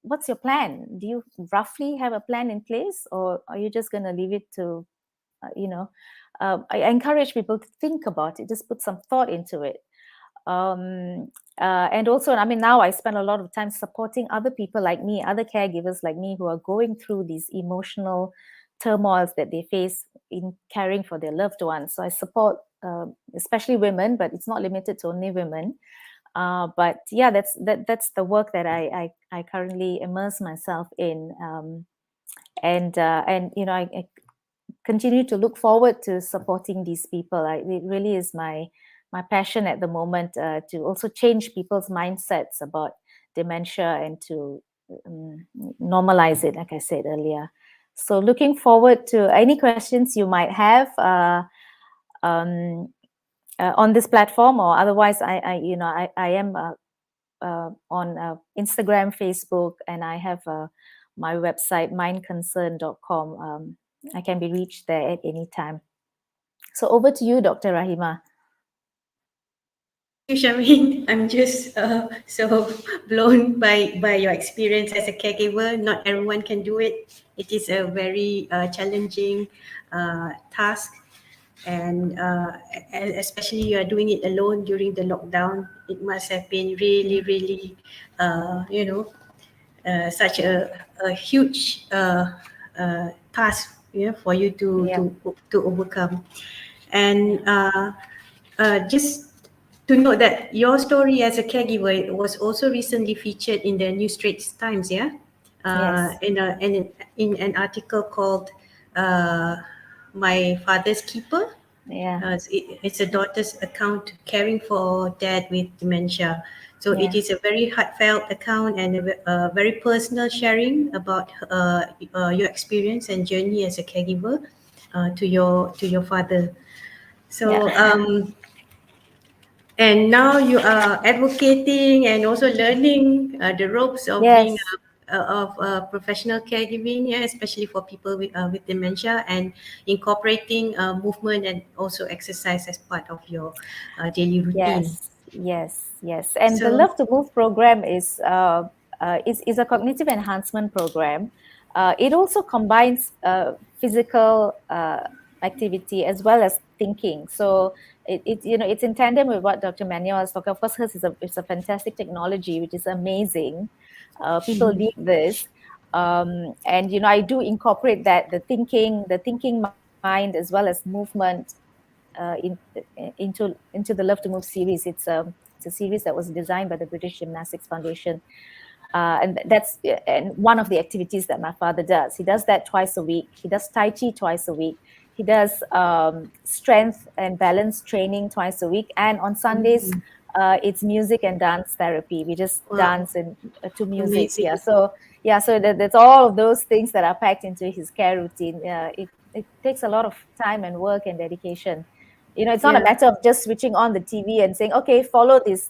What's your plan? Do you roughly have a plan in place, or are you just going to leave it to, I encourage people to think about it, just put some thought into it. And also, now I spend a lot of time supporting other people like me, other caregivers like me who are going through these emotional turmoils that they face in caring for their loved ones. So I support especially women, but it's not limited to only women. But yeah, that's the work that I currently immerse myself in, and I continue to look forward to supporting these people. It really is my passion at the moment, to also change people's mindsets about dementia and to normalize it, like I said earlier. So looking forward to any questions you might have on this platform, or otherwise I am on Instagram, Facebook, and I have my website mindconcern.com. I can be reached there at any time. So over to you, Dr. Rahima. Thank you, Shamayne. I'm just so blown by your experience as a caregiver. Not everyone can do it. It is a very challenging task, and especially you are doing it alone during the lockdown. It must have been really, really, such a huge task, for you to overcome. And just to note that your story as a caregiver was also recently featured in the New Straits Times, Yes. in an article called "My Father's Keeper." Yeah. It's a daughter's account caring for dad with dementia. So it is a very heartfelt account and a very personal sharing about your experience and journey as a caregiver to your father. So and now you are advocating and also learning the ropes of being a professional caregiving, especially for people with dementia, and incorporating movement and also exercise as part of your daily routine. Yes. And So, the Love to Move program is a cognitive enhancement program. It also combines physical activity as well as thinking. So it's in tandem with what Dr. Manuela was talking. Of course, hers is a fantastic technology, which is amazing. People need this, and I do incorporate that, the thinking mind as well as movement into the Love to Move series. It's a series that was designed by the British Gymnastics Foundation. And that's one of the activities that my father does. He does that twice a week. He does Tai Chi twice a week. He does strength and balance training twice a week. And on Sundays, it's music and dance therapy. We just dance to music. Amazing. So that's all of those things that are packed into his care routine. It takes a lot of time and work and dedication. It's not a matter of just switching on the TV and saying, okay, follow this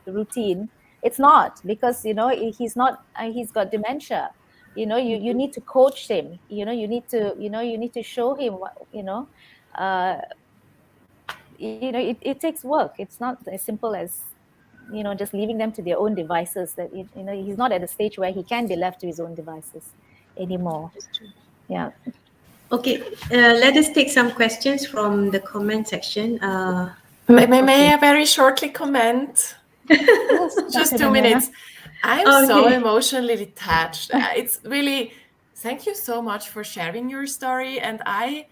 routine. It's not, because he's got dementia. you need to coach him. You need to show him what, it takes work. It's not as simple as just leaving them to their own devices. That he's not at a stage where he can be left to his own devices anymore. That's true. Yeah. Okay, let us take some questions from the comment section. May I very shortly comment? Yes, Just Dr. 2 Manuela. minutes. I'm so Okay. emotionally detached. It's really, thank you so much for sharing your story. And I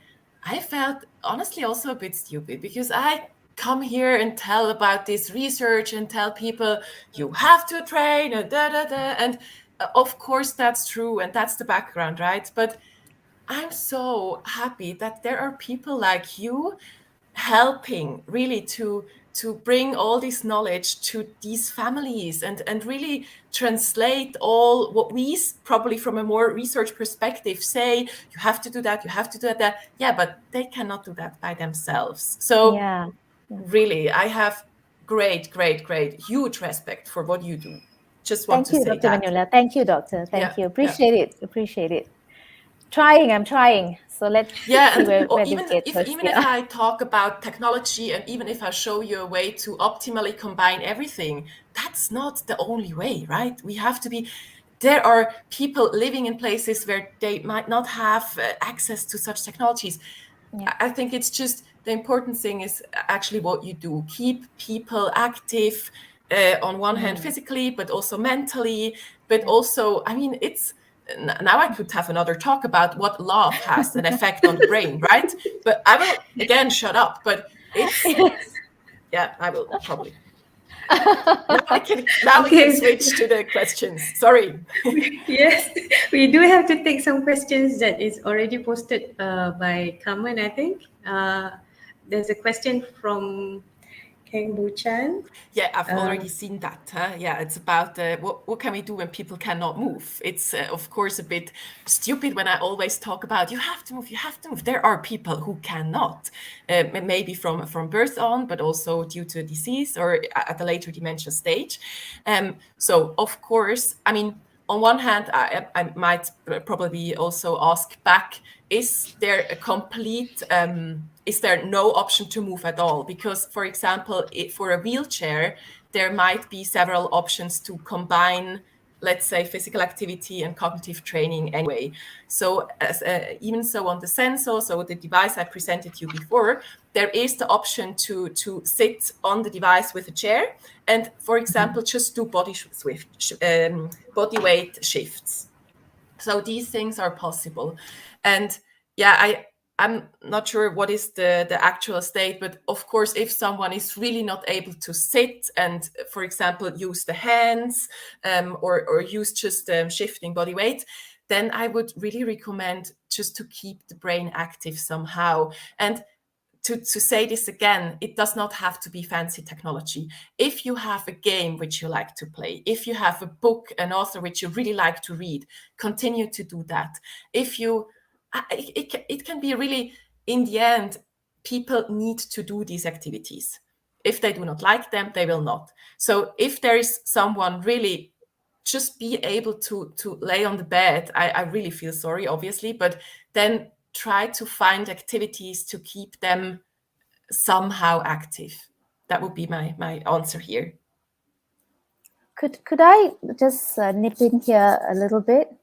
felt honestly also a bit stupid, because I come here and tell about this research and tell people you have to train, and of course that's true, and that's the background, right? But I'm so happy that there are people like you helping really to bring all this knowledge to these families, and really translate all what we probably from a more research perspective say, you have to do that, you have to do that. Yeah, but they cannot do that by themselves. So Yeah. really, I have great, huge respect for what you do. Just want Thank to you, say Dr. that. Manuela. Thank you, doctor. Thank Yeah, you. yeah. Appreciate it. I'm trying. So let's Yeah, see and where even this gets us. if I talk about technology, and even if I show you a way to optimally combine everything, that's not the only way, right? We have to be. There are people living in places where they might not have access to such technologies. Yeah. I think it's just the important thing is actually what you do. Keep people active on one hand physically, but also mentally, but also, I mean, it's now I could have another talk about what love has an effect on the brain, right? But I will again shut up. But it's yeah, I will probably. Now we can switch to the questions. Sorry. Yes, we do have to take some questions that is already posted by Carmen, I think. There's a question from Kang Bu Chan. Yeah, I've already seen that. Yeah, it's about what can we do when people cannot move. It's of course a bit stupid when I always talk about you have to move, you have to move. There are people who cannot, maybe from birth on, but also due to a disease or at a later dementia stage. So of course, I mean, on one hand, I might probably also ask back, is there a complete, is there no option to move at all? Because, for example, for a wheelchair, there might be several options to combine, let's say, physical activity and cognitive training anyway. So even so on the sensor, so the device I presented you before, there is the option to sit on the device with a chair and, for example, just do body weight shifts. So these things are possible. And yeah, I'm not sure what is the actual state, but of course, if someone is really not able to sit and, for example, use the hands or use just shifting body weight, then I would really recommend just to keep the brain active somehow. And to say this again, it does not have to be fancy technology. If you have a game which you like to play, if you have a book, an author which you really like to read, continue to do that. If you, it can be really, in the end, people need to do these activities. If they do not like them, they will not. So if there is someone really just be able to lay on the bed, I really feel sorry, obviously, but then try to find activities to keep them somehow active. That would be my answer here. Could I just nip in here a little bit?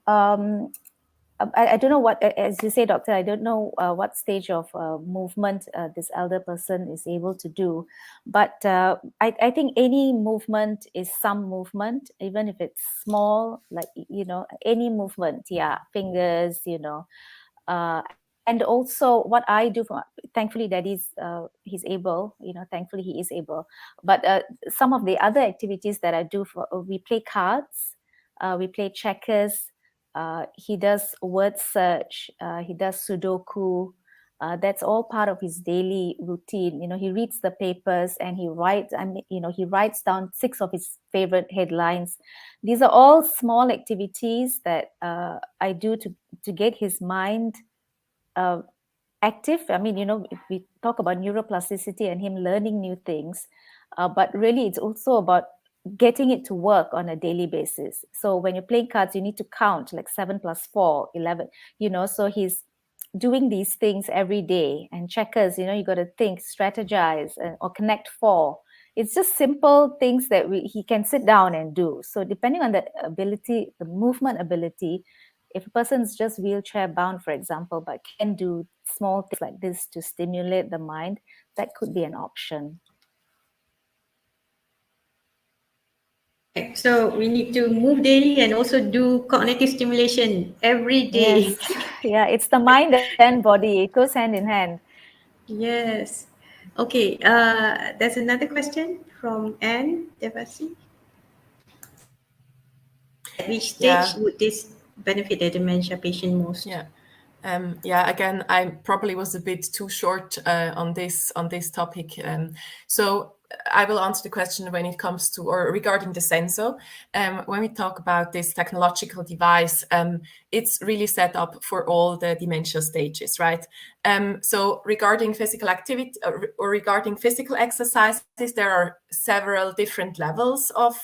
I don't know what, as you say, doctor, I don't know what stage of movement this elder person is able to do. But I think any movement is some movement, even if it's small, like, any movement, fingers, and also what I do, thankfully that he's able, thankfully he is able. But some of the other activities that I do, we play cards, we play checkers, he does word search, he does Sudoku. That's all part of his daily routine. He reads the papers and he writes. He writes down 6 of his favorite headlines. These are all small activities that I do to get his mind active. I mean, if we talk about neuroplasticity and him learning new things, but really it's also about getting it to work on a daily basis. So when you're playing cards, you need to count like 7 + 4, 11, so he's doing these things every day. And checkers, you got to think, strategize, or connect 4. It's just simple things that he can sit down and do. So depending on the ability, the movement ability, if a person's just wheelchair bound, for example, but can do small things like this to stimulate the mind, that could be an option. So we need to move daily and also do cognitive stimulation every day. Yes. Yeah, it's the mind and body. It goes hand in hand. Yes. Okay, there's another question from Anne Devasi. At which stage would this benefit a dementia patient most? Again, I probably was a bit too short on this topic. So I will answer the question when it comes to, or regarding the sensor. When we talk about this technological device, it's really set up for all the dementia stages, right? So regarding physical activity or regarding physical exercises, there are several different levels of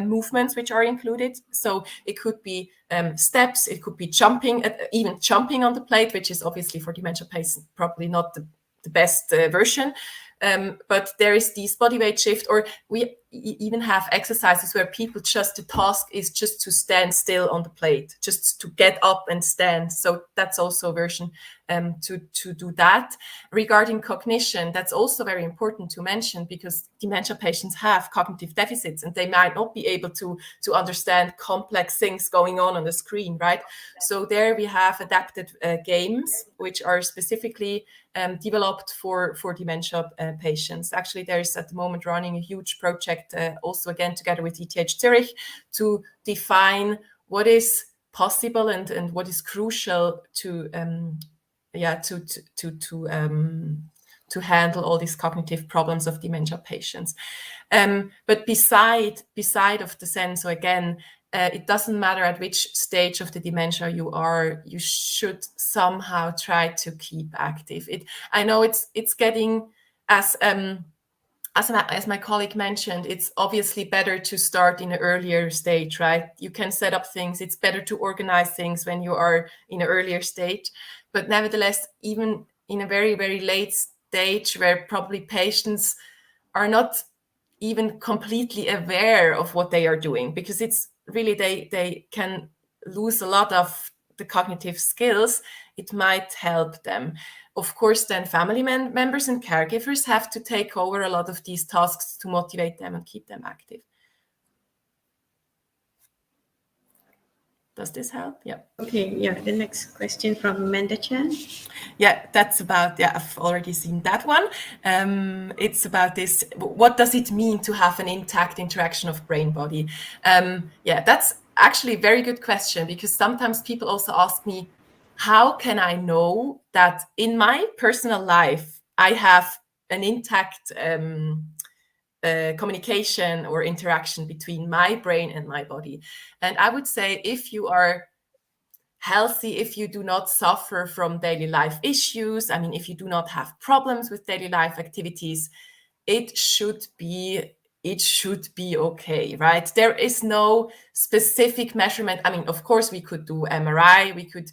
movements which are included. So it could be steps, it could be jumping, even jumping on the plate, which is obviously for dementia patients probably not the best version. But there is this body weight shift, or we even have exercises where people the task is just to stand still on the plate, just to get up and stand. So that's also a version to do that. Regarding cognition, that's also very important to mention, because dementia patients have cognitive deficits and they might not be able to understand complex things going on the screen, right? So there we have adapted games which are specifically developed for dementia patients. Actually, there's at the moment running a huge project, also again together with ETH Zurich, to define what is possible and what is crucial to handle all these cognitive problems of dementia patients. But beside of the sensor, again, it doesn't matter at which stage of the dementia you are, you should somehow try to keep active. I know it's getting, as my colleague mentioned, it's obviously better to start in an earlier stage, right? You can set up things. It's better to organize things when you are in an earlier stage. But nevertheless, even in a very, very late stage where probably patients are not even completely aware of what they are doing, because it's really, they can lose a lot of the cognitive skills, it might help them. Of course, then family members and caregivers have to take over a lot of these tasks to motivate them and keep them active. Does this help? Yeah. Okay, yeah, the next question from Amanda Chan. Yeah, that's about, I've already seen that one. It's about this, what does it mean to have an intact interaction of brain-body? That's actually a very good question, because sometimes people also ask me, how can I know that in my personal life, I have an intact communication or interaction between my brain and my body? And I would say, if you are healthy, if you do not suffer from daily life issues, I mean, if you do not have problems with daily life activities, it should be okay, right? There is no specific measurement. I mean, of course, we could do MRI, we could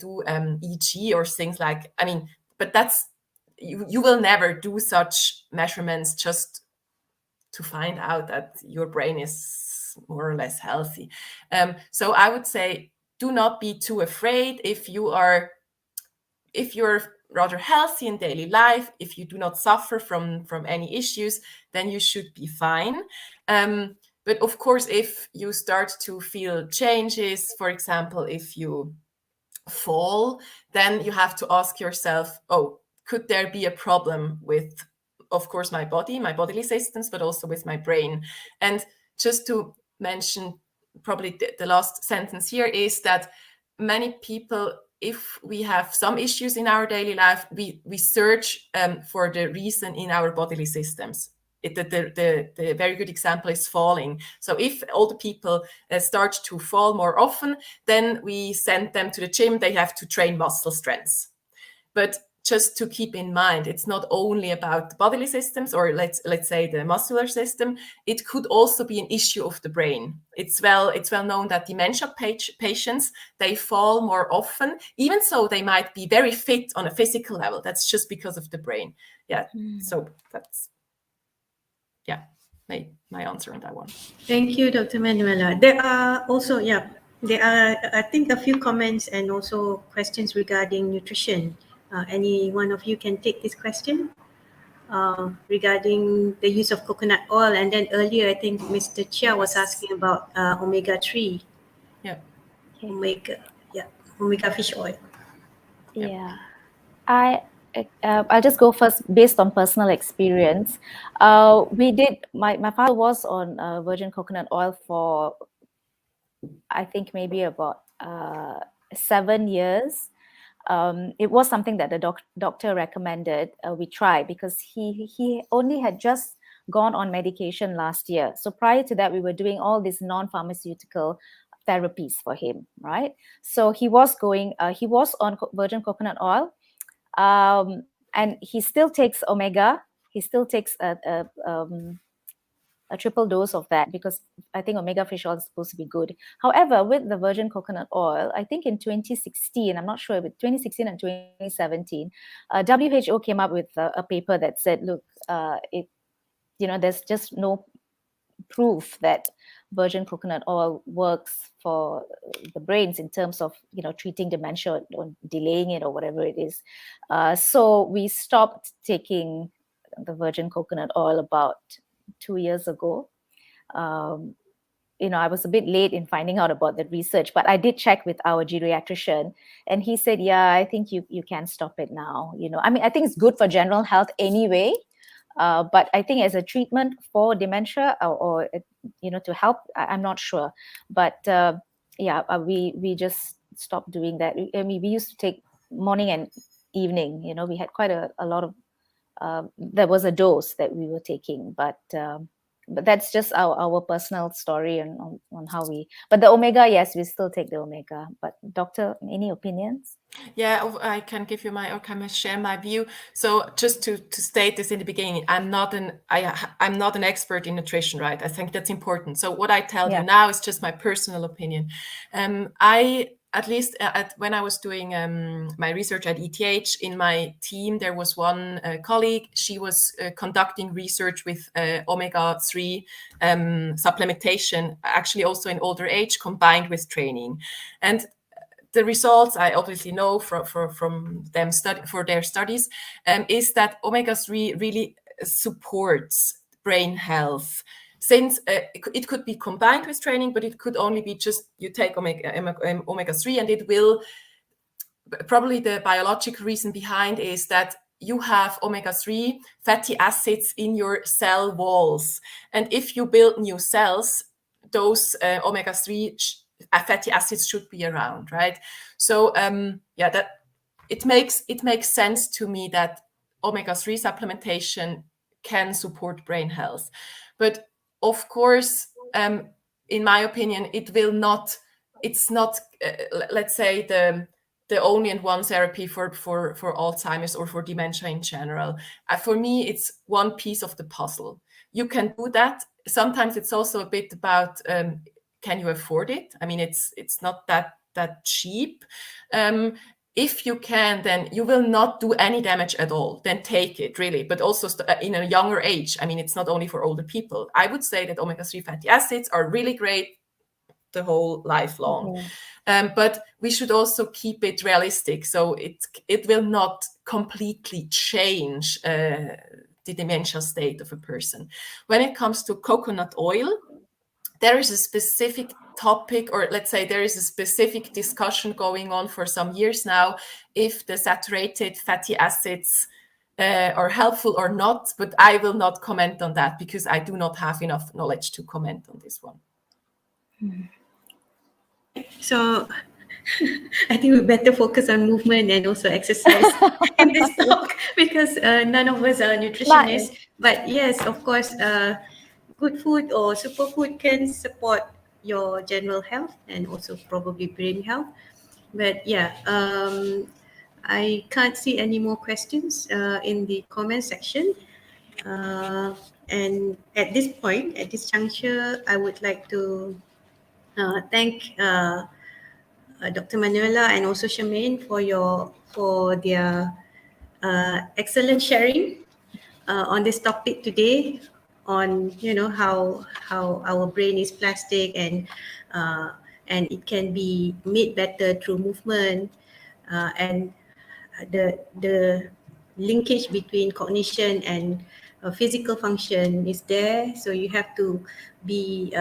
do EEG or things like, I mean, but that's, you will never do such measurements just to find out that your brain is more or less healthy. So I would say, do not be too afraid. If you're rather healthy in daily life, if you do not suffer from any issues, then you should be fine. But of course, if you start to feel changes, for example, if you fall, then you have to ask yourself, oh, could there be a problem with, of course, my bodily systems, but also with my brain? And just to mention, probably the last sentence here is that many people, if we have some issues in our daily life, we search for the reason in our bodily systems. The very good example is falling. So if older people start to fall more often, then we send them to the gym. They have to train muscle strength. But just to keep in mind, it's not only about the bodily systems, or let's say the muscular system. It could also be an issue of the brain. It's well known that dementia patients, they fall more often, even so they might be very fit on a physical level. That's just because of the brain. Yeah. So that's my answer on that one. Thank you, Dr. Manuela. There are also, I think, a few comments and also questions regarding nutrition. Any one of you can take this question regarding the use of coconut oil. And then earlier, I think Mr. Chia was asking about omega-3. Yeah. Omega fish oil. Yeah. I'll just go first based on personal experience. We did, my father was on virgin coconut oil for, I think, maybe about 7 years. It was something that the doctor recommended we try, because he only had just gone on medication last year. So prior to that, we were doing all these non-pharmaceutical therapies for him, right? So he was on virgin coconut oil, and he still takes omega. He still takes a triple dose of that, because I think omega fish oil is supposed to be good. However, with the virgin coconut oil, I think in 2016, I'm not sure, but 2016 and 2017, WHO came up with a paper that said, look, there's just no proof that virgin coconut oil works for the brains in terms of treating dementia or delaying it or whatever it is. So we stopped taking the virgin coconut oil about 2 years ago. I was a bit late in finding out about the research, but I did check with our geriatrician, and he said, yeah, I think you can stop it now. I think it's good for general health anyway, but I think as a treatment for dementia or to help, I'm not sure. But we just stopped doing that. I mean, we used to take morning and evening. We had quite a lot of. There was a dose that we were taking, but that's just our personal story on how we. But the omega, yes, we still take the omega. But doctor, any opinions? Yeah, I can give you share my view. So just to state this in the beginning, I'm not an expert in nutrition, right? I think that's important. So what I tell you now is just my personal opinion. At least when I was doing my research at ETH, in my team, there was one colleague. She was conducting research with omega-3 supplementation, actually also in older age, combined with training. And the results I obviously know from them for their studies is that omega-3 really supports brain health. Since it could be combined with training, but it could only be just you take omega-3, and it will, probably the biologic reason behind is that you have omega-3 fatty acids in your cell walls. And if you build new cells, those omega-3 fatty acids should be around, right? So that it makes sense to me that omega-3 supplementation can support brain health. But of course, in my opinion, it's not let's say the only and one therapy for Alzheimer's or for dementia in general. For me, it's one piece of the puzzle. You can do that. Sometimes it's also a bit about can you afford it? I mean, it's not that cheap. If you can, then you will not do any damage at all. Then take it, really. But also in a younger age. I mean, it's not only for older people. I would say that omega-3 fatty acids are really great the whole lifelong. But we should also keep it realistic. So it will not completely change the dementia state of a person. When it comes to coconut oil, there is a specific topic, or let's say there is a specific discussion going on for some years now, if the saturated fatty acids are helpful or not, but I will not comment on that because I do not have enough knowledge to comment on this one. So I think we better focus on movement and also exercise in this talk, because none of us are nutritionists. But yes, of course, good food or superfood can support your general health and also probably brain health. But I can't see any more questions in the comment section. And at this point, at this juncture, I would like to thank Dr. Manuela and also Shamayne for their excellent sharing on this topic today, on how our brain is plastic and it can be made better through movement, and the linkage between cognition and physical function is there. So you have to be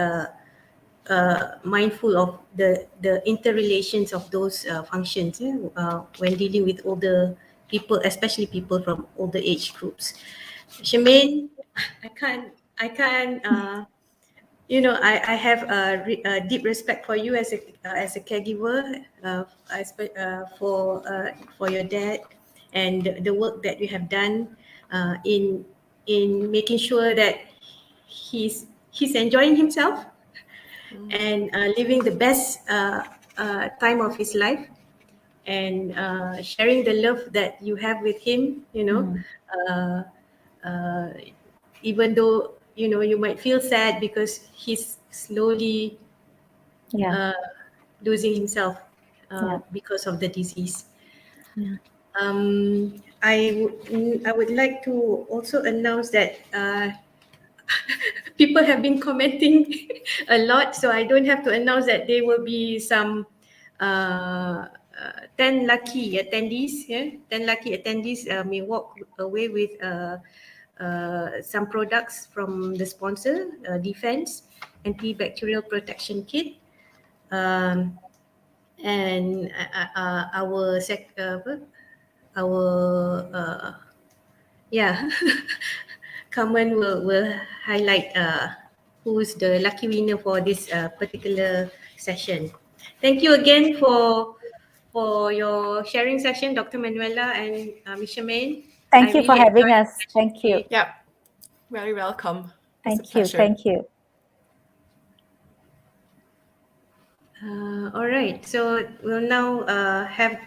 mindful of the interrelations of those functions when dealing with older people, especially people from older age groups. Shamayne, I can't I have a deep respect for you as a caregiver, for your dad, and the work that you have done in making sure that he's enjoying himself and living the best time of his life, and sharing the love that you have with him, uh, uh, even though you might feel sad because he's slowly Yeah. losing himself Yeah. because of the disease. Yeah. I would like to also announce that people have been commenting a lot, so I don't have to announce that there will be some 10 lucky attendees. 10 lucky attendees may walk away with some products from the sponsor, Defense Antibacterial Protection Kit, and our yeah, Carmen will highlight who's the lucky winner for this particular session. Thank you again for your sharing session, Dr. Manuela and Ms. Shamayne. Thank I you for really having enjoyed us. Thank you. Yeah, very welcome. It's a Thank you. pleasure. Thank you. All right, so we'll now have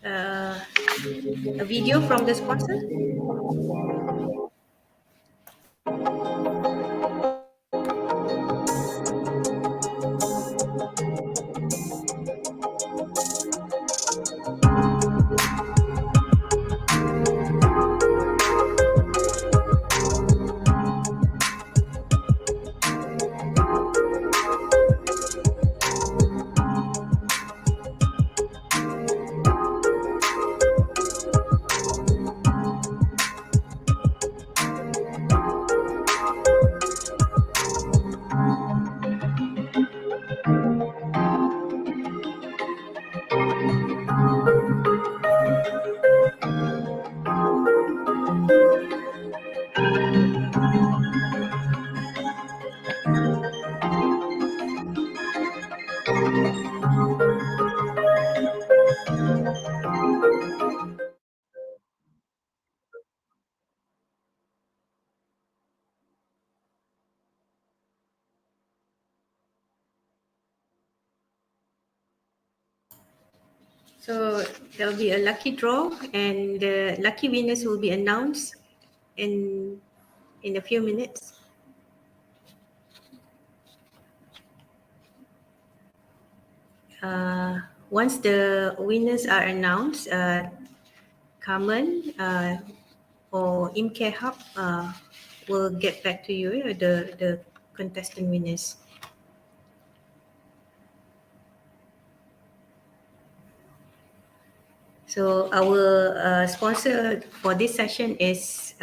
a video from the sponsor. So there will be a lucky draw, and the lucky winners will be announced in a few minutes. Once the winners are announced, Carmen or ImCare Hub will get back to you, the contestant winners. So our sponsor for this session is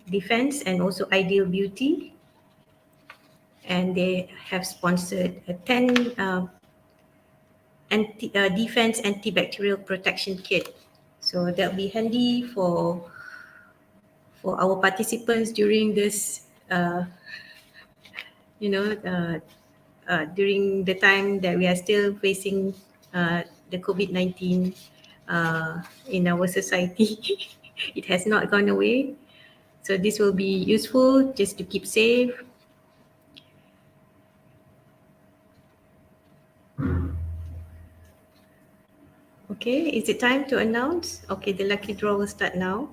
Defense and also Ideal Beauty, and they have sponsored a 10 Defense Antibacterial Protection Kit. So that'll be handy for our participants during this, during the time that we are still facing the COVID-19 in our society. It has not gone away. So this will be useful just to keep safe. Okay, is it time to announce? Okay, the lucky draw will start now.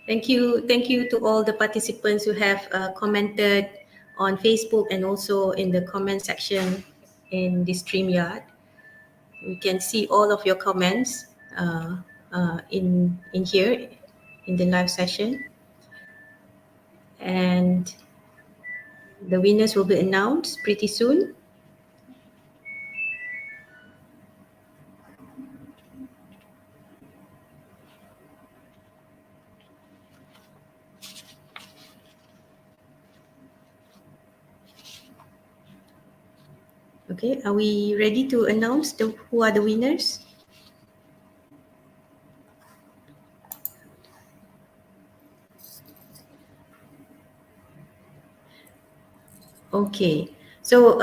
Thank you to all the participants who have commented on Facebook and also in the comment section in the StreamYard. We can see all of your comments in here in the live session, and the winners will be announced pretty soon. Okay, are we ready to announce who are the winners? Okay, so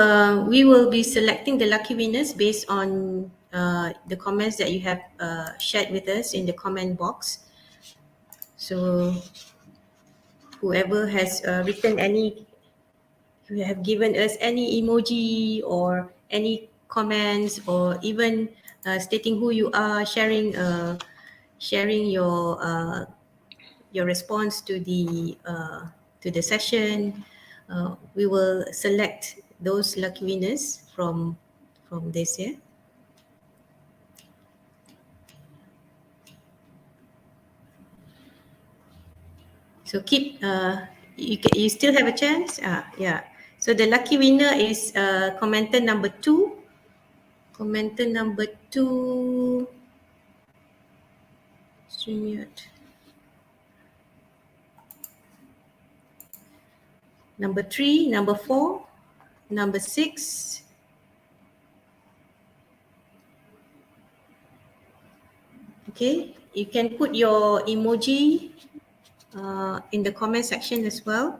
we will be selecting the lucky winners based on the comments that you have shared with us in the comment box. So whoever has written any, you have given us any emoji or any comments, or even stating who you are, sharing your response to the session, we will select those lucky winners from this year. So keep you still have a chance. Yeah. So the lucky winner is commenter number 2. Commenter number 2. StreamYard. Number 3, number 4, number 6. Okay, you can put your emoji in the comment section as well.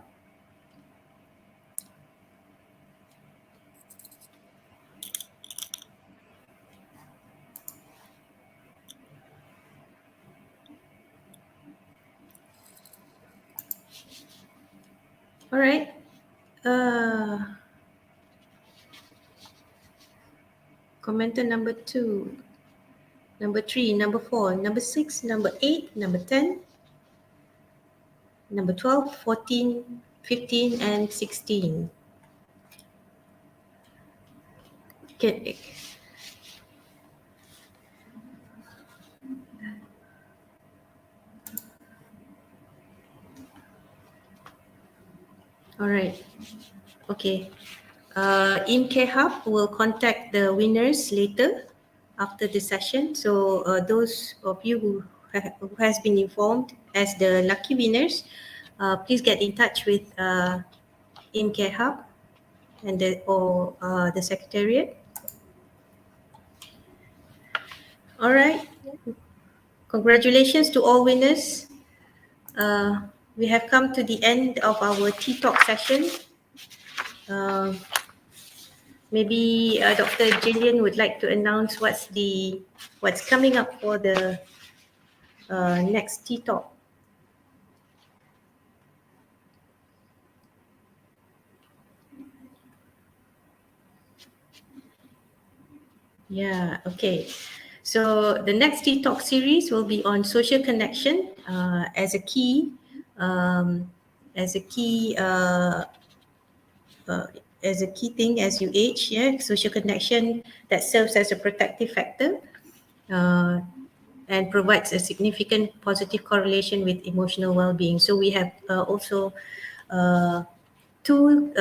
All right. Commenter number 2, number 3, number 4, number 6, number 8, number 10, number 12, 14, 15, and 16. Okay. All right. Okay. In-Care Hub will contact the winners later after the session. So those of you who has been informed as the lucky winners, please get in touch with In-Care Hub and the Secretariat. All right. Congratulations to all winners. We have come to the end of our Tea Talk session. Maybe Dr. Jillian would like to announce what's coming up for the next Tea Talk. Yeah, okay. So the next Tea Talk series will be on social connection as a key thing as you age. Yeah, social connection that serves as a protective factor and provides a significant positive correlation with emotional well-being. So we have also two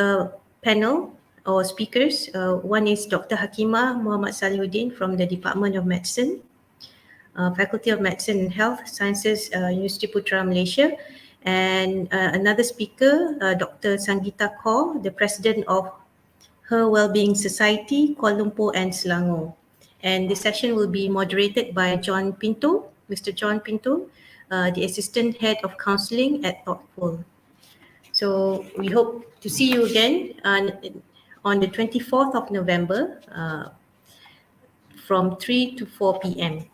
panel or speakers. One is Dr. Hakimah Muhammad Salihuddin from the Department of Medicine, Faculty of Medicine and Health Sciences, University Putra Malaysia. And another speaker, Dr. Sangeeta Kaur, the President of Her Wellbeing Society, Kuala Lumpur and Selangor. And the session will be moderated by John Pinto, Mr. John Pinto, the Assistant Head of Counselling at Thoughtful. So we hope to see you again on the 24th of November from 3 to 4 p.m.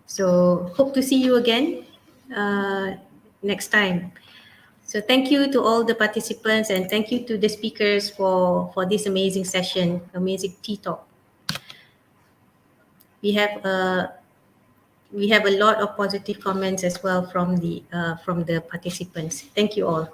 So hope to see you again. next time. So thank you to all the participants, and thank you to the speakers for this amazing session, amazing tea talk. We have a lot of positive comments as well from the participants. Thank you all.